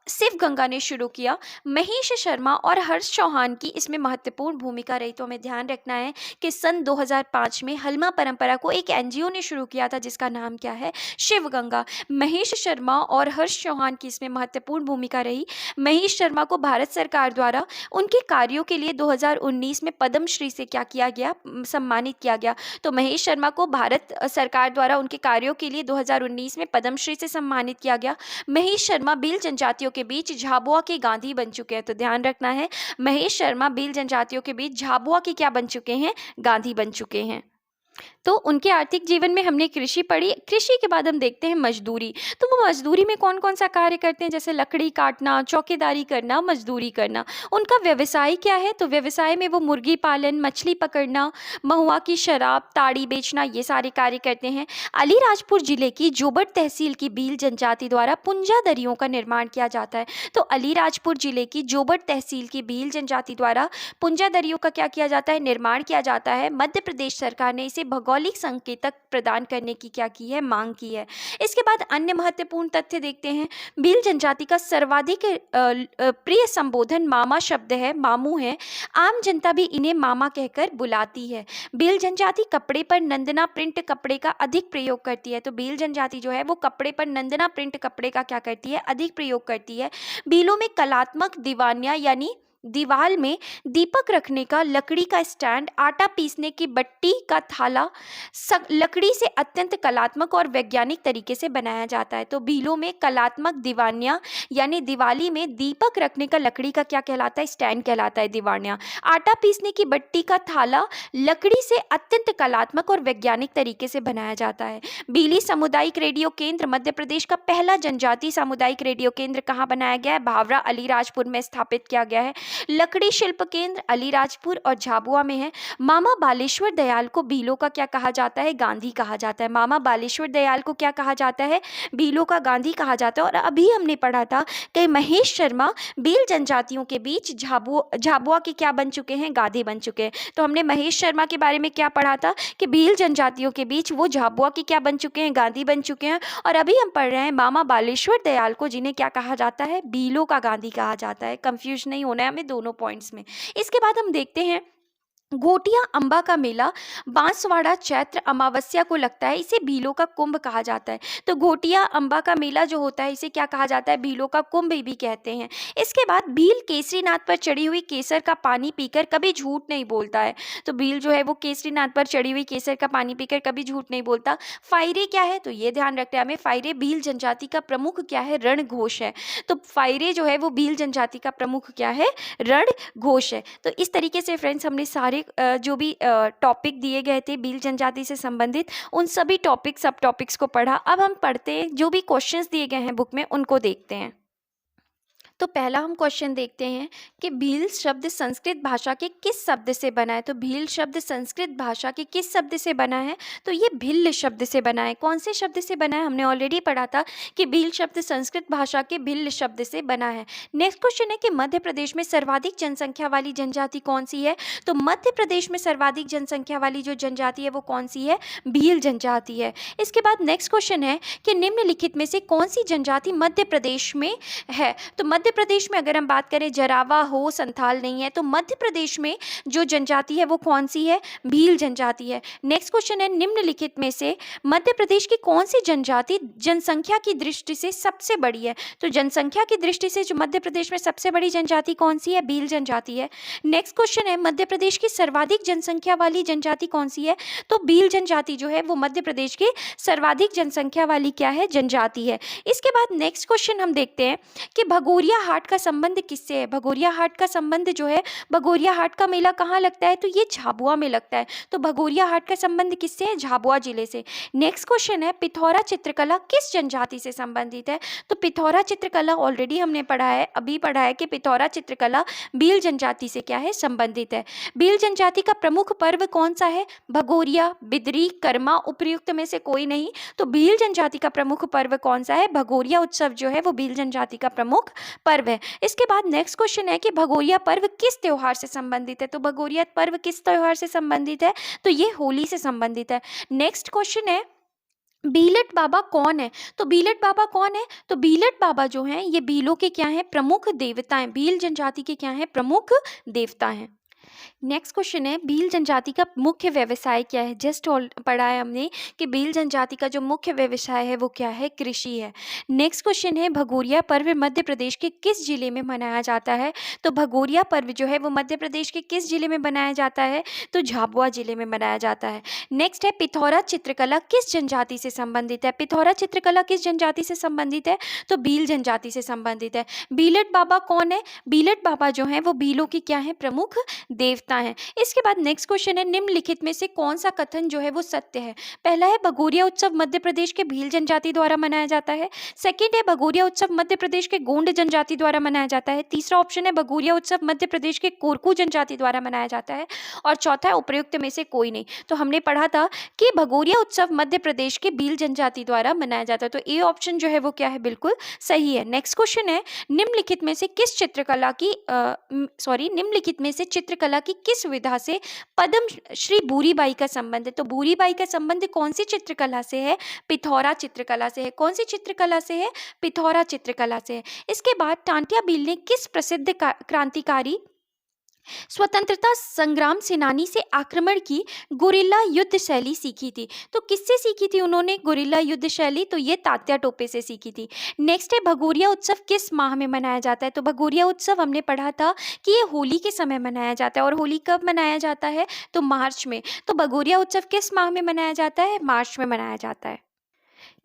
शिव गंगा ने शुरू किया। महेश शर्मा और हर्ष चौहान की इसमें महत्वपूर्ण भूमिका रही। तो हमें ध्यान रखना है कि सन 2005 में हलमा परंपरा को एक एनजीओ ने शुरू किया था जिसका नाम क्या है, शिव गंगा। महेश शर्मा और हर्ष चौहान की इसमें महत्वपूर्ण भूमिका रही। महेश शर्मा को भारत सरकार द्वारा उनके कार्यों के लिए 2019 में पद्मश्री से क्या किया गया, सम्मानित किया गया। तो महेश शर्मा को भारत सरकार द्वारा उनके कार्यों के लिए 2019 में पद्मश्री से सम्मानित किया गया। महेश शर्मा भील जनजातियों के बीच झाबुआ के गांधी बन चुके हैं। तो ध्यान रखना है, महेश शर्मा भील जनजातियों के बीच झाबुआ के क्या बन चुके हैं, गांधी बन चुके हैं। तो उनके आर्थिक जीवन में हमने कृषि पढ़ी। कृषि के बाद हम देखते हैं मजदूरी। तो वो मजदूरी में कौन कौन सा कार्य करते हैं, जैसे लकड़ी काटना, चौकीदारी करना, मजदूरी करना। उनका व्यवसाय क्या है, तो व्यवसाय में वो मुर्गी पालन, मछली पकड़ना, महुआ की शराब, ताड़ी बेचना, ये सारे कार्य करते हैं। अलीराजपुर जिले की जोबट तहसील की भील जनजाति द्वारा पुंजा दरियों का निर्माण किया जाता है। तो अलीराजपुर जिले की जोबट तहसील की भील जनजाति द्वारा पुंजा दरियों का क्या किया जाता है, निर्माण किया जाता है। मध्य प्रदेश सरकार ने इसे भौगोलिक संकेतक प्रदान करने की क्या की है, मांग की है। इसके बाद अन्य महत्वपूर्ण तथ्य देखते हैं। भील जनजाति का सर्वाधिक प्रिय संबोधन मामा शब्द है, मामू है। आम जनता भी इन्हें मामा कहकर बुलाती है। भील जनजाति कपड़े पर नंदना प्रिंट कपड़े का अधिक प्रयोग करती है। तो भील जनजाति जो है वो कपड़े पर नंदना प्रिंट कपड़े का क्या करती है, अधिक प्रयोग करती है। भीलों में कलात्मक दीवानिया यानी दीवाल में दीपक रखने का लकड़ी का स्टैंड, आटा पीसने की बट्टी का थाला लकड़ी से अत्यंत कलात्मक और वैज्ञानिक तरीके से बनाया जाता है। तो भीलों में कलात्मक दीवानिया यानी दिवाली में दीपक रखने का लकड़ी का क्या कहलाता है, स्टैंड कहलाता है दीवानिया। आटा पीसने की बट्टी का थाला लकड़ी से अत्यंत कलात्मक और वैज्ञानिक तरीके से बनाया जाता है। भीली सामुदायिक रेडियो केंद्र मध्य प्रदेश का पहला जनजातीय सामुदायिक रेडियो केंद्र कहाँ बनाया गया है, भावरा अलीराजपुर में स्थापित किया गया है। लकड़ी शिल्प केंद्र अलीराजपुर और झाबुआ में है। मामा बालेश्वर दयाल को भीलों का क्या कहा जाता है, गांधी कहा जाता है। मामा बालेश्वर दयाल को क्या कहा जाता है, भीलों का गांधी कहा जाता है। और अभी हमने पढ़ा था कि महेश शर्मा भील जनजातियों के बीच झाबुआ के क्या बन चुके हैं, गांधी बन चुके हैं। तो हमने महेश शर्मा के बारे में क्या पढ़ा था कि भील जनजातियों के बीच वो झाबुआ के क्या बन चुके हैं, गांधी बन चुके हैं। और अभी हम पढ़ रहे हैं मामा बालेश्वर दयाल को, जिन्हें क्या कहा जाता है, भीलों का गांधी कहा जाता है। कंफ्यूज नहीं होना है हमें दोनों पॉइंट्स में। इसके बाद हम देखते हैं घोटिया अंबा का मेला बांसवाड़ा चैत्र अमावस्या को लगता है। इसे भीलों का कुंभ कहा जाता है। तो घोटिया अंबा का मेला जो होता है इसे क्या कहा जाता है, भीलों का कुंभ भी कहते हैं। इसके बाद भील केसरीनाथ पर चढ़ी हुई केसर का पानी पीकर कभी झूठ नहीं बोलता है। तो भील जो है वो केसरीनाथ पर चढ़ी हुई केसर का पानी पीकर कभी झूठ नहीं बोलता। फायरे क्या है, तो ये ध्यान रखते हैं हमें, फायरे भील जनजाति का प्रमुख क्या है, रण घोष है। तो फायरे जो है वो भील जनजाति का प्रमुख क्या है, रण घोष है। तो इस तरीके से फ्रेंड्स हमने सारे जो भी टॉपिक दिए गए थे भील जनजाति से संबंधित, उन सभी टॉपिक सब टॉपिक्स को पढ़ा। अब हम पढ़ते हैं जो भी क्वेश्चंस दिए गए हैं बुक में, उनको देखते हैं। तो पहला हम क्वेश्चन देखते हैं कि भील शब्द संस्कृत भाषा के किस शब्द से बना है। तो भील शब्द संस्कृत भाषा के किस शब्द से बना है, तो ये भिल्ल शब्द से बना है। कौन से शब्द से बना है, हमने ऑलरेडी पढ़ा था कि भील शब्द संस्कृत भाषा के भिल्ल शब्द से बना है। नेक्स्ट क्वेश्चन है कि मध्य प्रदेश में सर्वाधिक जनसंख्या वाली जनजाति कौन सी है। तो मध्य प्रदेश में सर्वाधिक जनसंख्या वाली जो जनजाति है वो कौन सी है, भील जनजाति है। इसके बाद नेक्स्ट क्वेश्चन है कि निम्नलिखित में से कौन सी जनजाति मध्य प्रदेश में है। तो मध्य प्रदेश में अगर हम बात करें जरावा हो, संथाल नहीं है, तो मध्य प्रदेश में जो जनजाति है वो कौन सी है, भील जनजाति है। नेक्स्ट क्वेश्चन है निम्नलिखित में से मध्य प्रदेश की कौन सी जनजाति जनसंख्या की दृष्टि से सबसे बड़ी है। तो जनसंख्या की दृष्टि से जो मध्य प्रदेश में सबसे बड़ी जनजाति कौन सी है, भील जनजाति है। नेक्स्ट क्वेश्चन है मध्य प्रदेश की सर्वाधिक जनसंख्या वाली जनजाति कौन सी है। तो भील जनजाति जो है वो मध्य प्रदेश की सर्वाधिक जनसंख्या वाली क्या है, जनजाति है। इसके बाद नेक्स्ट क्वेश्चन हम देखते हैं कि भगोरिया हाट का संबंध किससे है? भगोरिया हाट का संबंध जो है, भगोरिया हाट का मेला कहाँ लगता है? तो ये झाबुआ में लगता है। तो भगोरिया हाट का संबंध किससे है? झाबुआ जिले से। नेक्स्ट क्वेश्चन है, पिथौरा चित्रकला किस जनजाति से संबंधित है? तो पिथौरा चित्रकला ऑलरेडी हमने पढ़ा है, अभी पढ़ा है कि पिथौरा चित्रकला भील जनजाति से क्या है? संबंधित है। भील जनजाति का प्रमुख पर्व कौन सा है? भगोरिया, बिदरी, कर्मा, उपर्युक्त में से कोई नहीं। तो भील जनजाति का प्रमुख पर्व कौन सा है? भगोरिया उत्सव जो है वो भील जनजाति का प्रमुख पर्व है। इसके बाद नेक्स्ट क्वेश्चन है कि भगोरिया पर्व किस त्योहार से संबंधित है? तो भगोरिया पर्व किस त्योहार से संबंधित है? तो ये होली से संबंधित है। नेक्स्ट क्वेश्चन है, भीलट बाबा कौन है? तो भीलट बाबा कौन है? तो भीलट बाबा जो हैं ये भीलों के क्या हैं? प्रमुख देवता हैं। भील जनजाति के क्या हैं? प्रमुख देवता हैं। नेक्स्ट क्वेश्चन है, भील जनजाति का मुख्य व्यवसाय क्या है? जस्ट पढ़ा है हमने कि भील जनजाति का जो मुख्य व्यवसाय है वो क्या है? कृषि है। नेक्स्ट क्वेश्चन है, भगोरिया पर्व मध्य प्रदेश के किस जिले में मनाया जाता है? तो भगोरिया पर्व जो है वो मध्य प्रदेश के किस जिले में मनाया जाता है? तो झाबुआ जिले में मनाया जाता है। नेक्स्ट है, पिथौरा चित्रकला किस जनजाति से संबंधित है? पिथौरा चित्रकला किस जनजाति से संबंधित है? तो भील जनजाति से संबंधित है। भीलट बाबा कौन है? भीलट बाबा जो है वो भीलों की क्या है? प्रमुख देवता है। इसके बाद नेक्स्ट क्वेश्चन है, निम्नलिखित में से कौन सा कथन जो है वो सत्य है? पहला है, भगोरिया उत्सव मध्य प्रदेश के भील जनजाति द्वारा मनाया जाता है। सेकंड है, भगोरिया उत्सव मध्य प्रदेश के गोंड जनजाति द्वारा मनाया जाता है। तीसरा ऑप्शन है, भगोरिया उत्सव मध्य प्रदेश के कोरकू जनजाति द्वारा मनाया जाता है। और चौथा है, उपर्युक्त में से कोई नहीं। तो हमने पढ़ा था कि भगोरिया उत्सव मध्य प्रदेश के भील जनजाति द्वारा मनाया जाता है। तो ए ऑप्शन जो है वो क्या है? बिल्कुल सही है। नेक्स्ट क्वेश्चन है, निम्नलिखित में से चित्रकला की किस विधा से पद्म श्री भूरीबाई का संबंध है? तो भूरीबाई का संबंध कौन सी चित्रकला से है? पिथौरा चित्रकला से है। कौन सी चित्रकला से है? पिथौरा चित्रकला से है। इसके बाद टांटिया भील ने किस प्रसिद्ध क्रांतिकारी स्वतंत्रता संग्राम सेनानी से आक्रमण की गुरिल्ला युद्ध शैली सीखी थी? तो किससे सीखी थी उन्होंने गुरिल्ला युद्ध शैली? तो ये तात्या टोपे से सीखी थी। नेक्स्ट है, भगोरिया उत्सव किस माह में मनाया जाता है? तो भगोरिया उत्सव हमने पढ़ा था कि ये होली के समय मनाया जाता है। और होली कब मनाया जाता है? तो मार्च में। तो भगोरिया उत्सव किस माह में मनाया जाता है? मार्च में मनाया जाता है।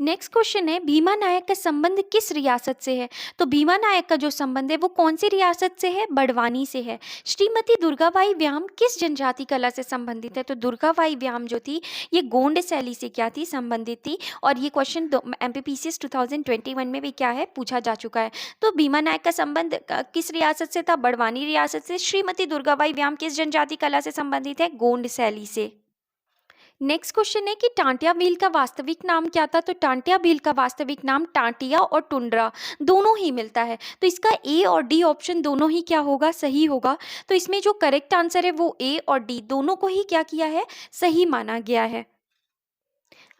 नेक्स्ट क्वेश्चन है, भीमा नायक का संबंध किस रियासत से है? तो भीमा नायक का जो संबंध है वो कौन सी रियासत से है? बड़वानी से है। श्रीमती दुर्गाबाई व्याम किस जनजाति कला से संबंधित है? तो दुर्गाबाई व्याम जो थी ये गोंड शैली से क्या थी? संबंधित थी। और ये क्वेश्चन MPPCS 2021 में भी क्या है? पूछा जा चुका है। तो भीमा नायक का संबंध किस रियासत से था? बड़वानी रियासत से। श्रीमती दुर्गाबाई व्याम किस जनजाति कला से संबंधित है? गोंड शैली से। नेक्स्ट क्वेश्चन है कि टांटिया भील का वास्तविक नाम क्या था? तो टांटिया भील का वास्तविक नाम टांटिया और टुंड्रा दोनों ही मिलता है। तो इसका ए और डी ऑप्शन दोनों ही क्या होगा? सही होगा। तो इसमें जो करेक्ट आंसर है वो ए और डी दोनों को ही क्या किया है? सही माना गया है।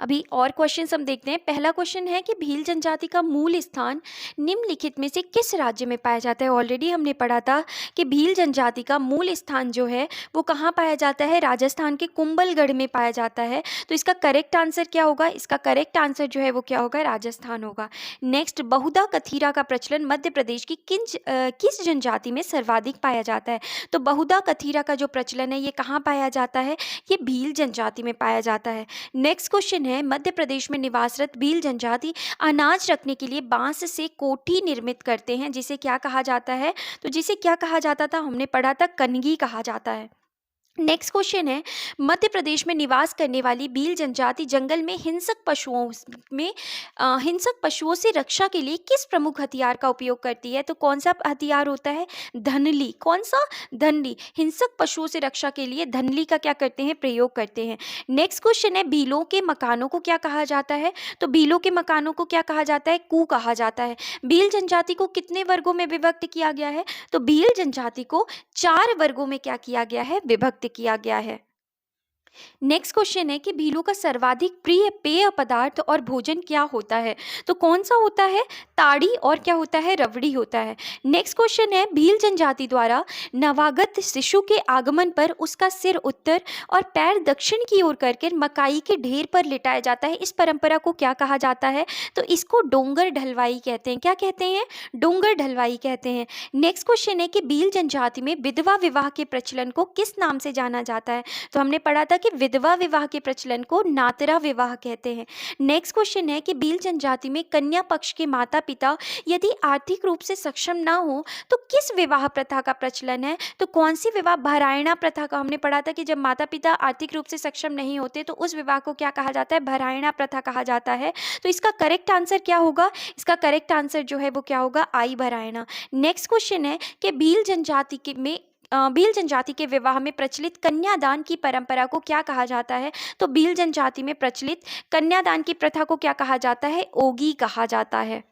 अभी और क्वेश्चंस हम देखते हैं। पहला क्वेश्चन है कि भील जनजाति का मूल स्थान निम्नलिखित में से किस राज्य में पाया जाता है? ऑलरेडी हमने पढ़ा था कि भील जनजाति का मूल स्थान जो है वो कहाँ पाया जाता है? राजस्थान के कुंभलगढ़ में पाया जाता है। तो इसका करेक्ट आंसर क्या होगा? इसका करेक्ट आंसर जो है वो क्या होगा? राजस्थान होगा। नेक्स्ट, बहुधा कथीरा का प्रचलन मध्य प्रदेश की किस जनजाति में सर्वाधिक पाया जाता है? तो बहुधा कथीरा का जो प्रचलन है ये कहाँ पाया जाता है? ये भील जनजाति में पाया जाता है। नेक्स्ट क्वेश्चन है, मध्य प्रदेश में निवासरत भील जनजाति अनाज रखने के लिए बांस से कोठी निर्मित करते हैं, जिसे क्या कहा जाता है? तो जिसे क्या कहा जाता था? हमने पढ़ा था कनगी कहा जाता है। नेक्स्ट क्वेश्चन है, मध्य प्रदेश में निवास करने वाली भील जनजाति जंगल में हिंसक पशुओं से रक्षा के लिए किस प्रमुख हथियार का उपयोग करती है? तो कौन सा हथियार होता है? धनली। कौन सा? धनली। हिंसक पशुओं से रक्षा के लिए धनली का क्या करते हैं? प्रयोग करते हैं। नेक्स्ट क्वेश्चन है, भीलों के मकानों को क्या कहा जाता है? तो भीलों के मकानों को क्या कहा जाता है? कू कहा जाता है। भील जनजाति को कितने वर्गों में विभक्त किया गया है? तो भील जनजाति को 4 वर्गों में क्या किया गया है? विभक्त किया गया है। नेक्स्ट क्वेश्चन है कि भीलों का सर्वाधिक प्रिय पेय पदार्थ और भोजन क्या होता है? तो कौन सा होता है? ताड़ी और क्या होता है? रबड़ी होता है। नेक्स्ट क्वेश्चन है, भील जनजाति द्वारा नवागत शिशु के आगमन पर उसका सिर उत्तर और पैर दक्षिण की ओर करके मकाई के ढेर पर लिटाया जाता है। इस परंपरा को क्या कहा जाता है? तो इसको डोंगर ढलवाई कहते हैं। क्या कहते हैं? डोंगर ढलवाई कहते हैं। नेक्स्ट क्वेश्चन है कि भील जनजाति में विधवा विवाह के प्रचलन को किस नाम से जाना जाता है? तो हमने पढ़ा था कि विधवा विवाह के प्रचलन को नातरा विवाह कहते हैं। नेक्स्ट क्वेश्चन है कि भील जनजाति में कन्या पक्ष के माता पिता यदि आर्थिक रूप से सक्षम ना हो तो किस विवाह प्रथा का प्रचलन है? तो कौन सी विवाह? भरायणा प्रथा का हमने पढ़ा था कि जब माता पिता आर्थिक रूप से सक्षम नहीं होते तो उस विवाह को क्या कहा जाता है? भरायणा प्रथा कहा जाता है। तो इसका करेक्ट आंसर क्या होगा? इसका करेक्ट आंसर जो है वो क्या होगा? आई भरायणा। नेक्स्ट क्वेश्चन है कि भील जनजाति के विवाह में प्रचलित कन्यादान की परंपरा को क्या कहा जाता है? तो भील जनजाति में प्रचलित कन्यादान की प्रथा को क्या कहा जाता है? ओगी कहा जाता है।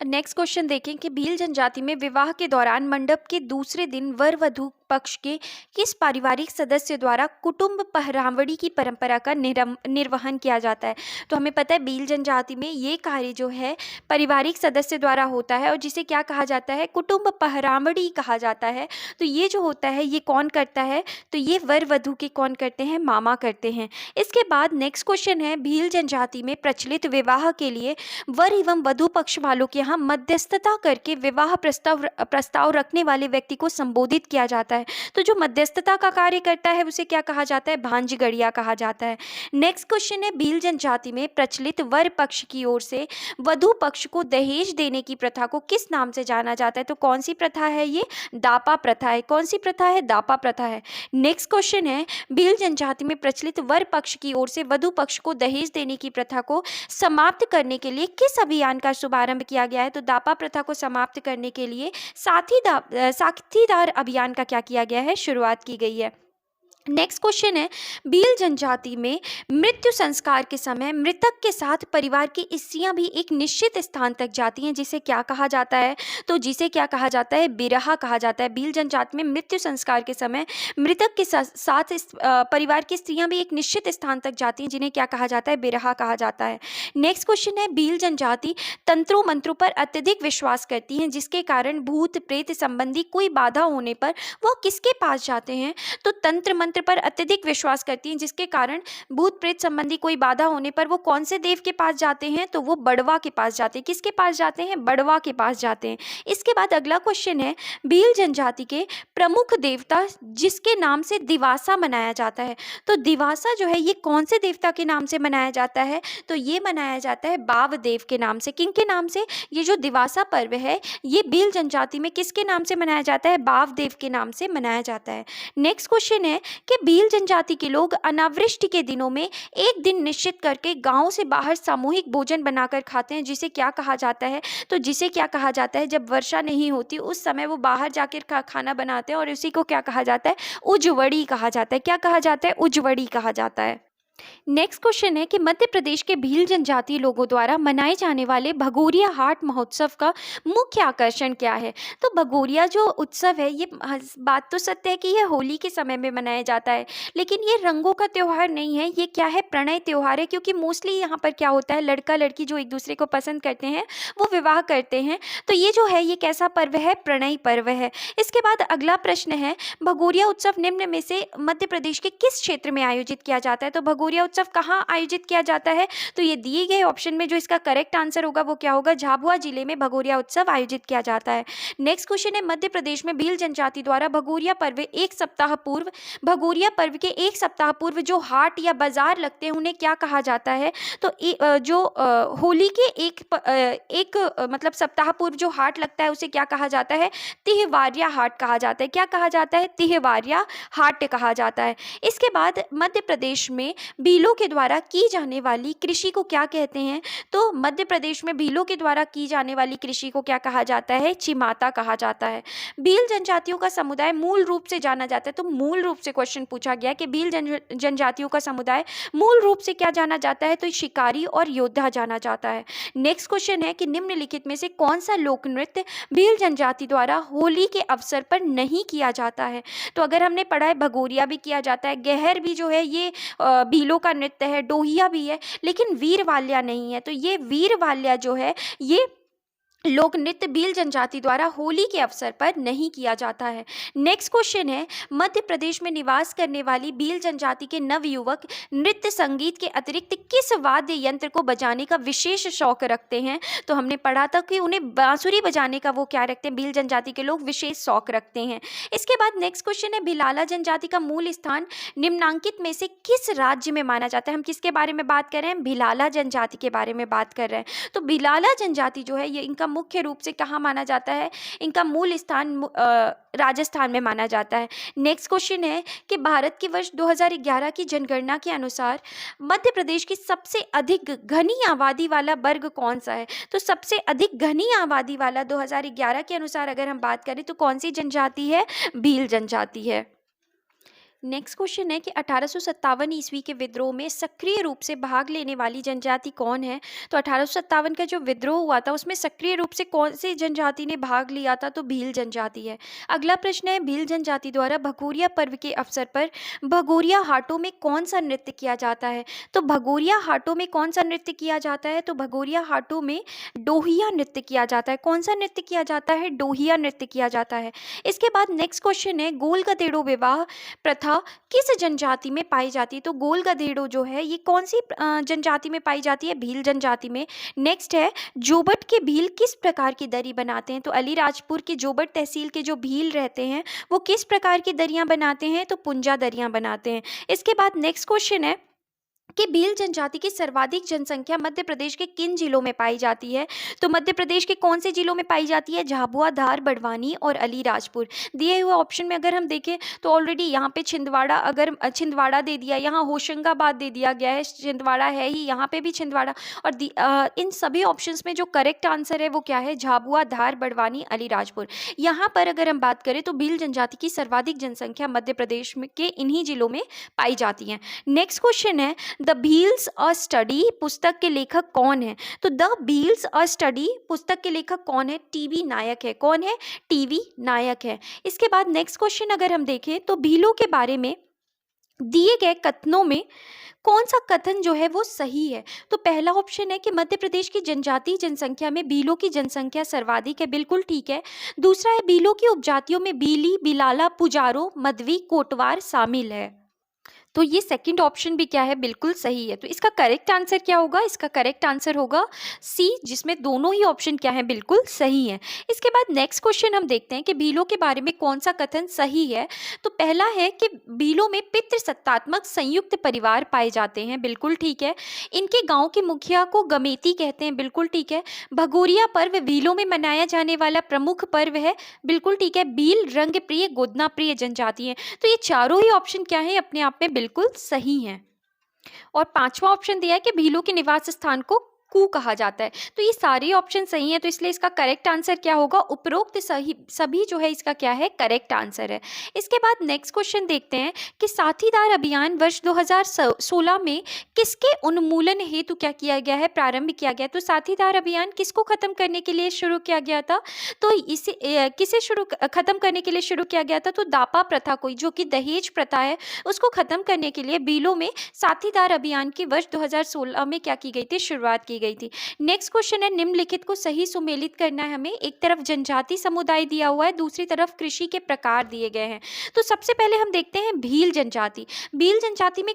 नेक्स्ट क्वेश्चन देखें कि भील जनजाति में विवाह के दौरान मंडप के दूसरे दिन वर वधू पक्ष के किस पारिवारिक सदस्य द्वारा कुटुंब पहरावड़ी की परंपरा का निर्वहन किया जाता है? तो हमें पता है भील जनजाति में ये कार्य जो है पारिवारिक सदस्य द्वारा होता है और जिसे क्या कहा जाता है? कुटुंब पहरावड़ी कहा जाता है। तो ये जो होता है ये कौन करता है? तो ये वर वधू के कौन करते हैं? मामा करते हैं। इसके बाद नेक्स्ट क्वेश्चन है भील जनजाति में प्रचलित विवाह के लिए वर एवं वधू पक्ष वालों के यहाँ मध्यस्थता करके विवाह प्रस्ताव रखने वाले व्यक्ति को संबोधित किया जाता है। तो जो मध्यस्थता का कार्य करता है उसे क्या कहा जाता है? भांजगड़िया कहा जाता है। नेक्स्ट क्वेश्चन है भील जनजाति में प्रचलित वर पक्ष की ओर से वधू पक्ष को दहेज देने की प्रथा को किस नाम से जाना जाता है? तो कौन सी प्रथा है ये? दापा प्रथा है। कौन सी प्रथा है? दापा प्रथा है। नेक्स्ट क्वेश्चन है भील जनजाति में प्रचलित वर पक्ष की ओर से वधू पक्ष को दहेज देने की प्रथा को समाप्त करने के लिए किस अभियान का शुभारंभ किया गया है? तो दापा प्रथा को समाप्त करने के लिए साथीदार अभियान का क्या किया गया है? शुरुआत की गई है। नेक्स्ट क्वेश्चन है भील जनजाति में मृत्यु संस्कार के समय मृतक के साथ परिवार की स्त्रियां भी एक निश्चित स्थान तक जाती हैं, जिसे क्या कहा जाता है? तो जिसे क्या कहा जाता है? बिरहा कहा जाता है। भील जनजाति में मृत्यु संस्कार के समय मृतक के साथ परिवार की स्त्रियां भी एक निश्चित स्थान तक जाती हैं, जिन्हें क्या कहा जाता है? बिरहा कहा जाता है। नेक्स्ट क्वेश्चन है भील जनजाति तंत्रों मंत्रों पर अत्यधिक विश्वास करती हैं, जिसके कारण भूत प्रेत संबंधी कोई बाधा होने पर वह किसके पास जाते हैं? तो तंत्र मंत्र पर अत्यधिक विश्वास करती हैं, जिसके कारण भूत प्रेत संबंधी कोई बाधा होने पर वो कौन से देव के पास जाते हैं? तो वो बड़वा के पास जाते हैं। किसके पास जाते हैं? बड़वा के पास जाते हैं। इसके बाद अगला क्वेश्चन है भील जनजाति के प्रमुख देवता जिसके नाम से दिवासा मनाया जाता है। तो दिवासा जो है ये कौन से देवता के नाम से मनाया जाता है? तो ये मनाया जाता है बाव देव के नाम से। किन के नाम से? ये जो दिवासा पर्व है ये भील जनजाति में किसके नाम से मनाया जाता है? बाव देव के नाम से मनाया जाता है। नेक्स्ट क्वेश्चन है कि भील जनजाति के लोग अनावृष्टि के दिनों में एक दिन निश्चित करके गांव से बाहर सामूहिक भोजन बनाकर खाते हैं, जिसे क्या कहा जाता है? तो जिसे क्या कहा जाता है? जब वर्षा नहीं होती उस समय वो बाहर जाकर खाना बनाते हैं और उसी को क्या कहा जाता है? उजवड़ी कहा जाता है। क्या कहा जाता है? उजवड़ी कहा जाता है। नेक्स्ट क्वेश्चन है कि मध्य प्रदेश के भील जनजाति लोगों द्वारा मनाए जाने वाले भगोरिया हाट महोत्सव का मुख्य आकर्षण क्या है? तो भगोरिया जो उत्सव है ये बात तो सत्य है कि ये होली के समय में मनाया जाता है, लेकिन ये रंगों का त्यौहार नहीं है। ये क्या है? प्रणय त्यौहार है, क्योंकि मोस्टली यहाँ पर क्या होता है लड़का लड़की जो एक दूसरे को पसंद करते हैं वो विवाह करते हैं। तो ये जो है ये कैसा पर्व है? प्रणय पर्व है। इसके बाद अगला प्रश्न है भगोरिया उत्सव निम्न में से मध्य प्रदेश के किस क्षेत्र में आयोजित किया जाता है? तो भगोरिया उत्सव कहाँ आयोजित किया जाता है? तो ये दिए गए ऑप्शन में जो इसका करेक्ट आंसर होगा वो क्या होगा? झाबुआ जिले में भगोरिया उत्सव आयोजित किया जाता है। नेक्स्ट क्वेश्चन है मध्य प्रदेश में भील जनजाति द्वारा भगोरिया पर्व भगोरिया पर्व के एक सप्ताह पूर्व जो हाट या बाजार लगते हैं उन्हें क्या कहा जाता है? तो जो होली के एक मतलब सप्ताह पूर्व जो हाट लगता है उसे क्या कहा जाता है? तिहवारिया हाट कहा जाता है। क्या कहा जाता है? तिहवारिया हाट कहा जाता है। इसके बाद मध्य प्रदेश में भीलों के द्वारा की जाने वाली कृषि को क्या कहते हैं? तो मध्य प्रदेश में भीलों के द्वारा की जाने वाली कृषि को क्या कहा जाता है? चिमाता कहा जाता है। भील जनजातियों का समुदाय मूल रूप से जाना जाता है। तो मूल रूप से क्वेश्चन पूछा गया कि भील जनजातियों का समुदाय मूल रूप से क्या जाना जाता है? तो शिकारी और योद्धा जाना जाता है। नेक्स्ट क्वेश्चन है कि निम्नलिखित में से कौन सा लोक नृत्य भील जनजाति द्वारा होली के अवसर पर नहीं किया जाता है? तो अगर हमने पढ़ा है भगोरिया भी किया जाता है, गहर भी जो है ये भीलों का नृत्य है, डोहिया भी है, लेकिन वीरवाल्या नहीं है। तो ये वीरवाल्या जो है ये लोक नृत्य भील जनजाति द्वारा होली के अवसर पर नहीं किया जाता है। नेक्स्ट क्वेश्चन है, मध्य प्रदेश में निवास करने वाली भील जनजाति के नवयुवक नृत्य संगीत के अतिरिक्त किस वाद्य यंत्र को बजाने का विशेष शौक रखते हैं? तो हमने पढ़ा था कि उन्हें बांसुरी बजाने का वो क्या रखते हैं, भील जनजाति के लोग विशेष शौक रखते हैं। इसके बाद नेक्स्ट क्वेश्चन है, भिलाला जनजाति का मूल स्थान निम्नांकित में से किस राज्य में माना जाता है? हम किसके बारे में बात कर रहे हैं? भिलाला जनजाति के बारे में बात कर रहे हैं। तो भिलाला जनजाति जो है ये इनका मुख्य रूप से कहाँ माना जाता है? इनका मूल स्थान राजस्थान में माना जाता है। नेक्स्ट क्वेश्चन है कि भारत के वर्ष 2011 की जनगणना के अनुसार मध्य प्रदेश की सबसे अधिक घनी आबादी वाला वर्ग कौन सा है? तो सबसे अधिक घनी आबादी वाला 2011 के अनुसार अगर हम बात करें तो कौन सी जनजाति है? भील जनजाति है। नेक्स्ट क्वेश्चन है कि 1857 ईस्वी के विद्रोह में सक्रिय रूप से भाग लेने वाली जनजाति कौन है? तो 1857 का जो विद्रोह हुआ था उसमें सक्रिय रूप से कौन सी जनजाति ने भाग लिया था? तो भील जनजाति है। अगला प्रश्न है, भील जनजाति द्वारा भगोरिया पर्व के अवसर पर भगोरिया हाटों में कौन सा नृत्य किया जाता है? तो भगोरिया हाटों में कौन सा नृत्य किया जाता है? तो भगोरिया हाटों में डोहिया नृत्य किया जाता है। कौन सा नृत्य किया जाता है? डोहिया नृत्य किया जाता है। इसके बाद नेक्स्ट क्वेश्चन है, गोल गधेड़ो विवाह प्रथा किस जनजाति में पाई जाती है? तो गोल गधेड़ो जो है ये कौन सी जनजाति में पाई जाती है? भील जनजाति में। नेक्स्ट है, जोबट के भील किस प्रकार की दरी बनाते हैं? तो अलीराजपुर के जोबट तहसील के जो भील रहते हैं वो किस प्रकार की दरियां बनाते हैं? तो पुंजा दरियां बनाते हैं। इसके बाद नेक्स्ट क्वेश्चन है कि भील जनजाति की सर्वाधिक जनसंख्या मध्य प्रदेश के किन जिलों में पाई जाती है? तो मध्य प्रदेश के कौन से जिलों में पाई जाती है? झाबुआ, धार, बड़वानी और अलीराजपुर। दिए हुए ऑप्शन में अगर हम देखें तो ऑलरेडी यहाँ पे छिंदवाड़ा, अगर छिंदवाड़ा दे दिया, यहाँ होशंगाबाद दे दिया गया है, छिंदवाड़ा है ही, यहाँ पे भी छिंदवाड़ा, और इन सभी ऑप्शंस में जो करेक्ट आंसर है वो क्या है? झाबुआ, धार, बड़वानी, अलीराजपुर। यहाँ पर अगर हम बात करें तो भील जनजाति की सर्वाधिक जनसंख्या मध्य प्रदेश के इन्हीं जिलों में पाई जाती है। नेक्स्ट क्वेश्चन है, द भील्स अ स्टडी पुस्तक के लेखक कौन है? तो द भील्स अ स्टडी पुस्तक के लेखक कौन है? टीवी नायक है। कौन है? टीवी नायक है। इसके बाद नेक्स्ट क्वेश्चन अगर हम देखें तो भीलों के बारे में दिए गए कथनों में कौन सा कथन जो है वो सही है? तो पहला ऑप्शन है कि मध्य प्रदेश की जनजातीय जनसंख्या में भीलों की जनसंख्या सर्वाधिक है, बिल्कुल ठीक है। दूसरा है, भीलों की उपजातियों में भीली, बिलाला, पुजारो, मध्वी, कोटवार शामिल है। तो ये सेकंड ऑप्शन भी क्या है? बिल्कुल सही है। तो इसका करेक्ट आंसर क्या होगा? इसका करेक्ट आंसर होगा सी, जिसमें दोनों ही ऑप्शन क्या है? बिल्कुल सही है। इसके बाद नेक्स्ट क्वेश्चन हम देखते हैं कि भीलों के बारे में कौन सा कथन सही है। तो पहला है कि भीलों में पितृसत्तात्मक संयुक्त परिवार पाए जाते हैं, बिल्कुल ठीक है। इनके गाँव के मुखिया को गमेती कहते हैं, बिल्कुल ठीक है। भगोरिया पर्व भीलों में मनाया जाने वाला प्रमुख पर्व है, बिल्कुल ठीक है। भील रंग प्रिय, गोदना प्रिय जनजाति है। तो ये चारों ही ऑप्शन क्या है? अपने आप में बिल्कुल सही हैं। और पांचवा ऑप्शन दिया है कि भीलों के निवास स्थान को कू कहा जाता है। तो ये सारे ऑप्शन सही हैं, तो इसलिए इसका करेक्ट आंसर क्या होगा? उपरोक्त सभी जो है इसका क्या है? करेक्ट आंसर है। इसके बाद नेक्स्ट क्वेश्चन देखते हैं कि साथीदार अभियान वर्ष 2016 में किसके उन्मूलन हेतु क्या किया गया है? प्रारंभ किया गया। तो साथीदार अभियान किसको खत्म करने के लिए शुरू किया गया था? तो इसे किसे खत्म करने के लिए शुरू किया गया था? तो दापा प्रथा को, जो कि दहेज प्रथा है, उसको खत्म करने के लिए भीलों में साथीदार अभियान की वर्ष 2016 में क्या की गई थी? शुरुआत की गई थी। नेक्स्ट क्वेश्चन है, निम्नलिखित को सही सुमेलित करना है हमें। एक तरफ जनजाति समुदाय दिया हुआ है, दूसरी तरफ कृषि के प्रकार दिए गए हैं। तो सबसे पहले हम देखते हैं भील जनजाति। भील जनजाति में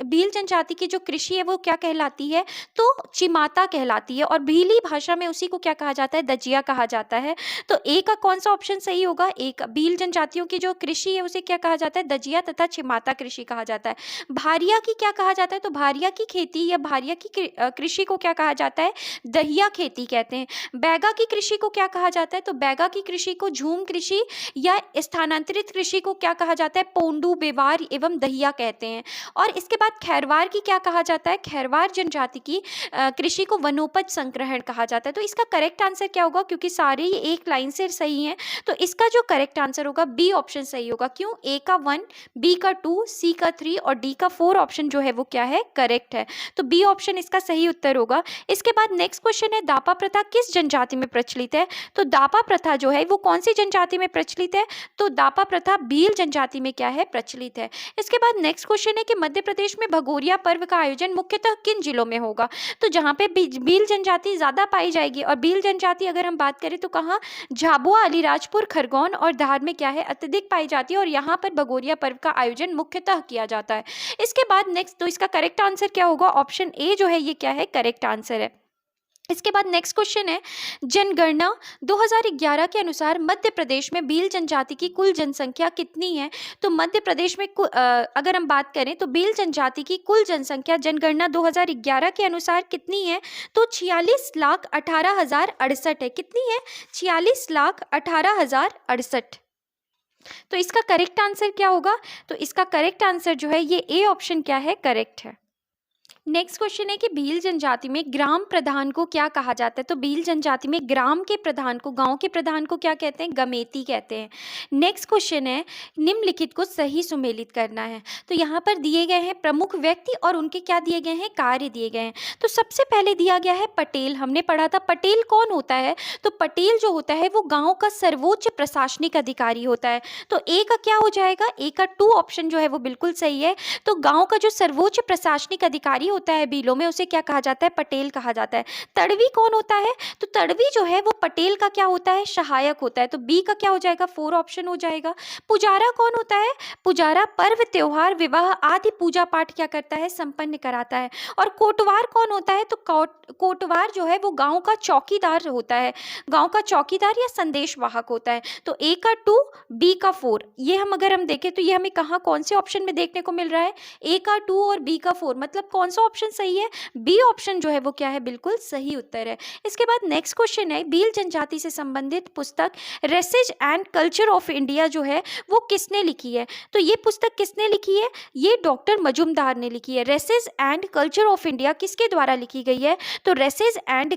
भील जनजाति की जो कृषि है वो क्या कहलाती है? तो चिमाता कहलाती है। और भीली भाषा में उसी को क्या कहा जाता है? दजिया कहा जाता है। तो ए का कौन सा ऑप्शन सही होगा? एक, भील जनजातियों की जो कृषि है उसे क्या कहा जाता है? दजिया तथा चिमाता कृषि कहा जाता है। भारिया की क्या कहा जाता है? तो भारिया की खेती या भारिया की कृषि को क्या कहा जाता है? दहिया खेती कहते हैं। बैगा की कृषि को क्या कहा जाता है? तो बैगा की कृषि को झूम कृषि या स्थानांतरित कृषि को क्या कहा जाता है? पोंडू, बेवार एवं दहिया कहते हैं। और इसके बाद खैरवार की क्या कहा जाता है? खैरवार जनजाति की कृषि को वनोपज संग्रहण कहा जाता है। तो इसका करेक्ट आंसर क्या होगा? क्योंकि सारे ही एक लाइन से सही हैं, तो इसका जो करेक्ट आंसर होगा बी ऑप्शन सही होगा। क्यों? ए का 1, बी का 2, सी का 3 और डी का 4 ऑप्शन जो है वो क्या है? करेक्ट है। तो बी ऑप्शन इसका सही उत्तर होगा। इसके बाद नेक्स्ट क्वेश्चन है दापा प्रथा किस जनजाति में प्रचलित है? तो दापा प्रथा जो है वो कौन सी जनजाति में प्रचलित है? तो दापा प्रथा भील जनजाति में क्या है? प्रचलित है। इसके बाद नेक्स्ट क्वेश्चन है कि मध्य प्रदेश में भगोरिया पर्व का आयोजन मुख्यतः किन जिलों में होगा? तो जहाँ पे भील जनजाति ज्यादा पाई जाएगी, और भील जनजाति अगर हम बात करें तो कहाँ? झाबुआ, अलीराजपुर, खरगोन और धार में क्या है? अत्यधिक पाई जाती है, और यहाँ पर भगोरिया पर्व का आयोजन मुख्यतः किया जाता है। इसके बाद नेक्स्ट, तो इसका करेक्ट आंसर क्या होगा? ऑप्शन ए जो है ये क्या है? करेक्ट आंसर है। इसके बाद नेक्स्ट क्वेश्चन है जनगणना 2011 के अनुसार मध्य प्रदेश में भील जनजाति की कुल जनसंख्या कितनी है? तो मध्य प्रदेश में अगर हम बात करें तो भील जनजाति की कुल जनसंख्या जनगणना 2011 के अनुसार कितनी है? तो 46,18,068 है। कितनी है? 46,18,068। तो इसका करेक्ट आंसर क्या होगा? तो इसका करेक्ट आंसर जो है ये ए ऑप्शन क्या है? करेक्ट है। नेक्स्ट क्वेश्चन है कि भील जनजाति में ग्राम प्रधान को क्या कहा जाता है? तो भील जनजाति में ग्राम के प्रधान को, गांव के प्रधान को क्या कहते हैं? गमेती कहते हैं। नेक्स्ट क्वेश्चन है निम्नलिखित को सही सुमेलित करना है। तो यहाँ पर दिए गए हैं प्रमुख व्यक्ति और उनके क्या दिए गए हैं? कार्य दिए गए हैं। तो सबसे पहले दिया गया है पटेल। हमने पढ़ा था पटेल कौन होता है? तो पटेल जो होता है वो गाँव का सर्वोच्च प्रशासनिक अधिकारी होता है। तो ए का क्या हो जाएगा? ए का 2 ऑप्शन जो है वो बिल्कुल सही है। तो गाँव का जो सर्वोच्च प्रशासनिक अधिकारी होता है भीलों में, उसे क्या कहा जाता है? पटेल कहा जाता है। तड़वी कौन होता है? तो तड़वी जो है वो पटेल का क्या होता है? सहायक होता है। तो बी का क्या हो जाएगा? 4 ऑप्शन हो जाएगा। पुजारा कौन होता है? पुजारा पर्व, त्योहार, विवाह आदि पूजा पाठ क्या करता है? संपन्न कराता है। और कोटवार कौन होता है? तो कोटवार जो है वो गांव का चौकीदार होता है। गांव का चौकीदार या संदेश वाहक होता है। तो ए का 2, बी का 4। ये अगर हम देखें तो ये हमें कहाँ, कौन से ऑप्शन में देखने को मिल रहा है? ए का 2 और बी का 4, मतलब कौन सा ऑप्शन सही है? बी ऑप्शन जो है वो क्या है? बिल्कुल सही उत्तर है। इसके बाद नेक्स्ट क्वेश्चन है भील जनजाति से संबंधित पुस्तक races and culture of India जो है वो किसने लिखी है? तो ये पुस्तक किसने लिखी है? ये डॉक्टर मजुमदार ने लिखी है। Races and culture of India किसके द्वारा लिखी गई है? तो races and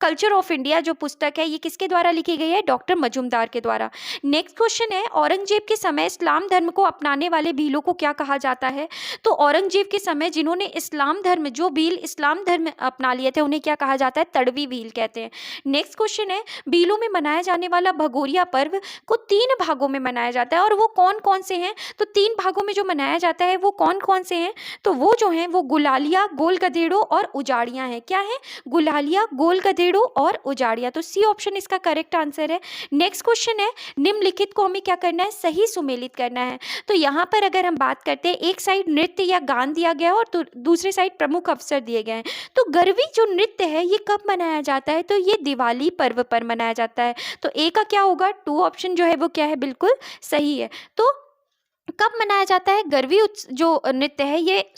culture of India जो पुस्तक है ये किसके द्वारा लिखी गई है? डॉक्टर मजुमदार के द्वारा। नेक्स्ट क्वेश्चन है औरंगजेब के समय इस्लाम धर्म को अपनाने वाले भीलों को क्या कहा जाता है? तो औरंगजेब के समय जिन्होंने इस्लाम धर्म, जो भील इस्लाम धर्म अपना लिए थे, उन्हें क्या कहा जाता है? तड़वी भील कहते हैं। नेक्स्ट क्वेश्चन है भीलों में मनाया जाने वाला भगोरिया पर्व को 3 भागों में मनाया जाता है, और वो कौन कौन से हैं? तो 3 भागों में जो मनाया जाता है वो कौन कौन से हैं? तो वो जो हैं वो गुलालिया, गोल गधेड़ों और उजाड़ियां हैं। क्या है? गुलालिया, गोल गधेड़ों और उजाड़िया। तो सी ऑप्शन इसका करेक्ट आंसर है। नेक्स्ट क्वेश्चन है निम्नलिखित को हमें क्या करना है? सही सुमेलित करना है। तो यहाँ पर अगर हम बात करते हैं, एक साइड नृत्य या गान दिया गया और दूसरी साइड प्रमुख अवसर दिए गए हैं। तो गरवी जो नृत्य है ये कब मनाया जाता है? तो ये दिवाली पर्व पर मनाया जाता है। तो ए का क्या होगा? 2 ऑप्शन जो है वो क्या है? बिल्कुल सही है। तो कब मनाया जाता है? गरवी जो नृत्य है ये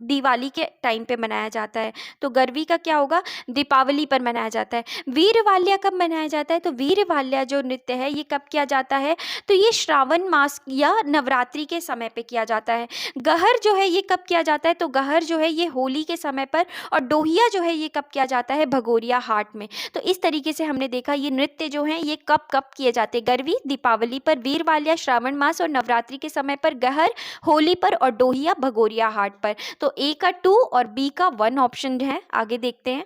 दिवाली के टाइम पे मनाया जाता है। तो गरवी का क्या होगा? दीपावली पर मनाया जाता है। वीरवाल्या कब मनाया जाता है? तो वीरवाल्या जो नृत्य है ये कब किया जाता है? तो ये श्रावण मास या नवरात्रि के समय पे किया जाता है। गहर जो है ये कब किया जाता है? तो गहर जो है ये होली के समय पर, और डोहिया जो है ये कब किया जाता है? भगोरिया हाट में। तो इस तरीके से हमने देखा ये नृत्य जो है ये कब कब किए जाते हैं? गरवी दीपावली पर, वीरवाल्या श्रावण मास और नवरात्रि के समय पर, गहर होली पर, और डोहिया भगोरिया हाट पर। तो ए का 2 और बी का 1 ऑप्शन है। आगे देखते हैं।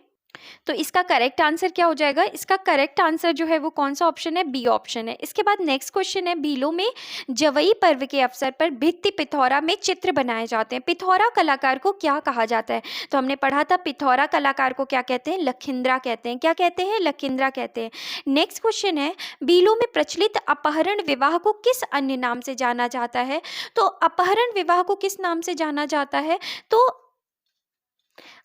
तो इसका करेक्ट आंसर क्या हो जाएगा? इसका करेक्ट आंसर जो है वो कौन सा ऑप्शन है? बी ऑप्शन है। इसके बाद नेक्स्ट क्वेश्चन है भीलों में जवई पर्व के अवसर पर भित्ति पिथौरा में चित्र बनाए जाते हैं। पिथौरा कलाकार को क्या कहा जाता है? तो हमने पढ़ा था पिथौरा कलाकार को क्या कहते हैं? लखिंद्रा कहते हैं। क्या कहते हैं? लखिंद्रा कहते हैं। नेक्स्ट क्वेश्चन है भीलों में प्रचलित अपहरण विवाह को किस अन्य नाम से जाना जाता है? तो अपहरण विवाह को किस नाम से जाना जाता है? तो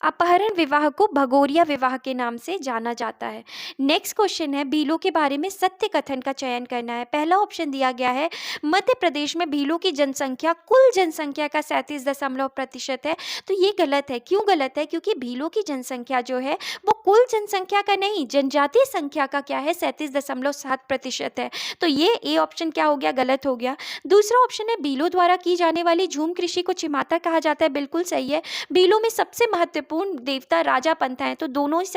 अपहरण विवाह को भगोरिया विवाह के नाम से जाना जाता है। नेक्स्ट क्वेश्चन है भीलों के बारे में सत्य कथन का चयन करना है। पहला ऑप्शन दिया गया है मध्य प्रदेश में भीलों की जनसंख्या कुल जनसंख्या का 37% है। तो ये गलत है। क्यों गलत है? क्योंकि भीलों की जनसंख्या जो है वो कुल जनसंख्या का नहीं, जनजातीय संख्या का क्या है? 37.7% है। तो ये ए ऑप्शन क्या हो गया? गलत हो गया। दूसरा ऑप्शन है भीलों द्वारा की जाने वाली झूम कृषि को चिमाता कहा जाता है। बिल्कुल सही है। भीलों में सबसे महत्वपूर्ण महत्वपूर्ण देवता राजा पंथा है। तो दोनों ही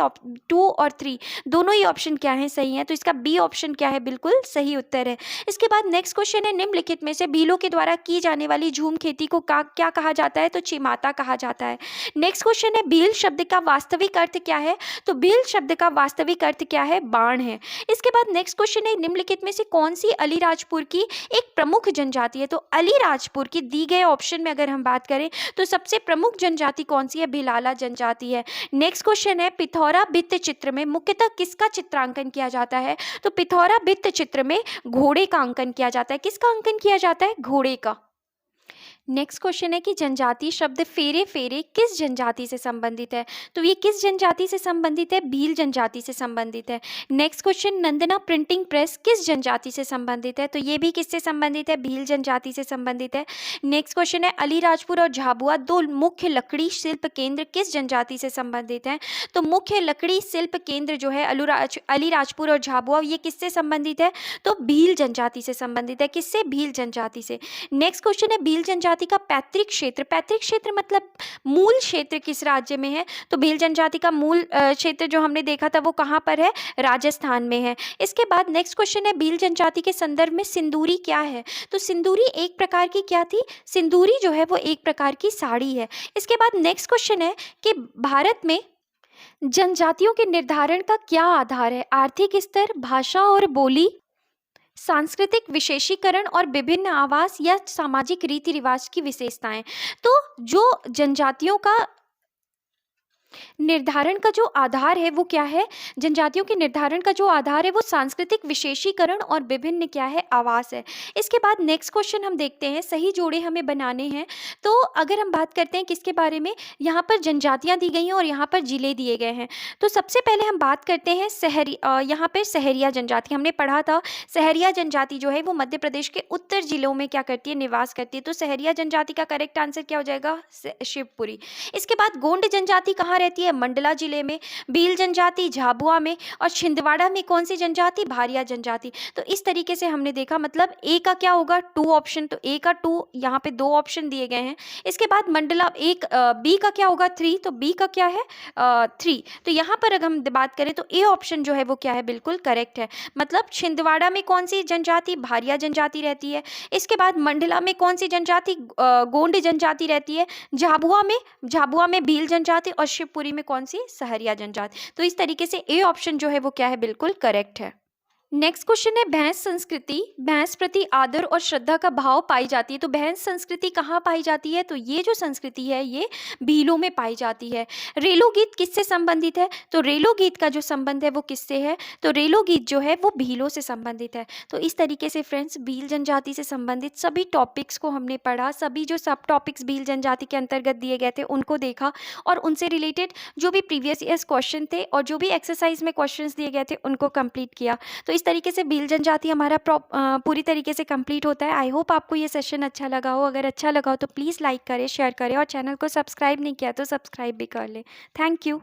2 और 3 दोनों ही ऑप्शन क्या है, सही है। तो इसका बी ऑप्शन क्या है, बिल्कुल सही उत्तर है। इसके बाद नेक्स्ट क्वेश्चन है, निम्नलिखित में से भीलों के द्वारा की जाने वाली झूम खेती को क्या कहा जाता है, तो चिमाता कहा जाता है। नेक्स्ट क्वेश्चन है, भील शब्द का वास्तविक अर्थ क्या है, तो भील शब्द का वास्तविक अर्थ क्या है, बाण है। इसके बाद नेक्स्ट क्वेश्चन है, निम्नलिखित में से कौन सी अलीराजपुर की एक प्रमुख जनजाति है, तो अलीराजपुर की दी गए ऑप्शन में अगर हम बात करें तो सबसे प्रमुख जनजाति कौन सी है, भिलाला जनजाति है। नेक्स्ट क्वेश्चन है, पिथौरा भित्त चित्र में मुख्यतः किसका चित्रांकन किया जाता है, तो पिथौरा भित्त चित्र में घोड़े का अंकन किया जाता है। किसका अंकन किया जाता है, घोड़े का। नेक्स्ट क्वेश्चन है कि जनजाति शब्द फेरे फेरे किस जनजाति से संबंधित है, तो ये किस जनजाति से संबंधित है, भील जनजाति से संबंधित है। नेक्स्ट क्वेश्चन, नंदना प्रिंटिंग प्रेस किस जनजाति से संबंधित है, तो ये भी किससे संबंधित है, भील जनजाति से संबंधित है। नेक्स्ट क्वेश्चन है, अलीराजपुर और झाबुआ दो मुख्य लकड़ी शिल्प केंद्र किस जनजाति से संबंधित हैं, तो मुख्य लकड़ी शिल्प केंद्र जो है अलीराजपुर और झाबुआ ये किससे संबंधित है, तो भील जनजाति से संबंधित है। किससे, भील जनजाति से। नेक्स्ट क्वेश्चन है, भील जनजाति का पैतृक क्षेत्र मतलब मूल क्षेत्र किस राज्य में है, तो भील जनजाति का मूल क्षेत्र जो हमने देखा था वो कहाँ पर है, राजस्थान में है। इसके बाद नेक्स्ट क्वेश्चन है, भील जनजाति के संदर्भ में सिंदूरी क्या है, तो सिंदूरी एक प्रकार की क्या थी, सिंदूरी जो है वो एक प्रकार की साड़ी है। इसके बाद नेक्स्ट क्वेश्चन है कि भारत में जनजातियों के निर्धारण का क्या आधार है, आर्थिक स्तर, भाषा और बोली, सांस्कृतिक विशेषीकरण और विभिन्न आवास या सामाजिक रीति रिवाज की विशेषताएं। तो जो जनजातियों का निर्धारण का जो आधार है वो क्या है, जनजातियों के निर्धारण का जो आधार है वो सांस्कृतिक विशेषीकरण और विभिन्न क्या है, आवास है। इसके बाद नेक्स्ट क्वेश्चन हम देखते हैं, सही जोड़े हमें बनाने हैं। तो अगर हम बात करते हैं किसके बारे में, यहाँ पर जनजातियाँ दी गई हैं और यहाँ पर जिले दिए गए हैं। तो सबसे पहले हम बात करते हैं यहाँ पर सहरिया जनजाति, हमने पढ़ा था सहरिया जनजाति जो है वो मध्य प्रदेश के उत्तर जिलों में क्या करती है, निवास करती है। तो सहरिया जनजाति का करेक्ट आंसर क्या हो जाएगा, शिवपुरी। इसके बाद गोंड जनजाति कहाँ रहती है, मंडला जिले में। भील जनजाति झाबुआ में, और छिंदवाड़ा में कौन सी जनजाति, भारिया जनजाति। तो इस तरीके से हमने देखा, मतलब ए का क्या होगा, 2 ऑप्शन, तो ए का 2, यहाँ पे 2 ऑप्शन दिए गए हैं। इसके बाद मंडला बी का क्या होगा, 3, तो बी का क्या है 3। तो यहाँ पर अगर हम बात करें तो ए ऑप्शन जो है वो क्या है, बिल्कुल करेक्ट है। मतलब छिंदवाड़ा में कौन सी जनजाति, भारिया जनजाति रहती है। इसके बाद मंडला में कौन सी जनजाति, गोंड जनजाति रहती है। झाबुआ में भील जनजाति, और शिवपुरी में कौन सी, सहरिया जनजाति। तो इस तरीके से ए ऑप्शन जो है वो क्या है, बिल्कुल करेक्ट है। नेक्स्ट क्वेश्चन है, भैंस संस्कृति, भैंस प्रति आदर और श्रद्धा का भाव पाई जाती है। तो भैंस संस्कृति कहाँ पाई जाती है, तो ये जो संस्कृति है ये भीलों में पाई जाती है। रेलो गीत किससे संबंधित है, तो रेलो गीत का जो संबंध है वो किससे है, तो रेलो गीत जो है वो भीलों से संबंधित है। तो इस तरीके से फ्रेंड्स भील जनजाति से संबंधित सभी टॉपिक्स को हमने पढ़ा, सभी जो सब टॉपिक्स भील जनजाति के अंतर्गत दिए गए थे उनको देखा, और उनसे रिलेटेड जो भी प्रीवियस ईयर्स क्वेश्चन थे और जो भी एक्सरसाइज में क्वेश्चन दिए गए थे उनको कंप्लीट किया। तो इस तरीके से भील जनजाति हमारा पूरी तरीके से कंप्लीट होता है। आई होप आपको ये सेशन अच्छा लगा हो। अगर अच्छा लगा हो तो प्लीज़ लाइक करें, शेयर करें, और चैनल को सब्सक्राइब नहीं किया तो सब्सक्राइब भी कर लें। Thank you.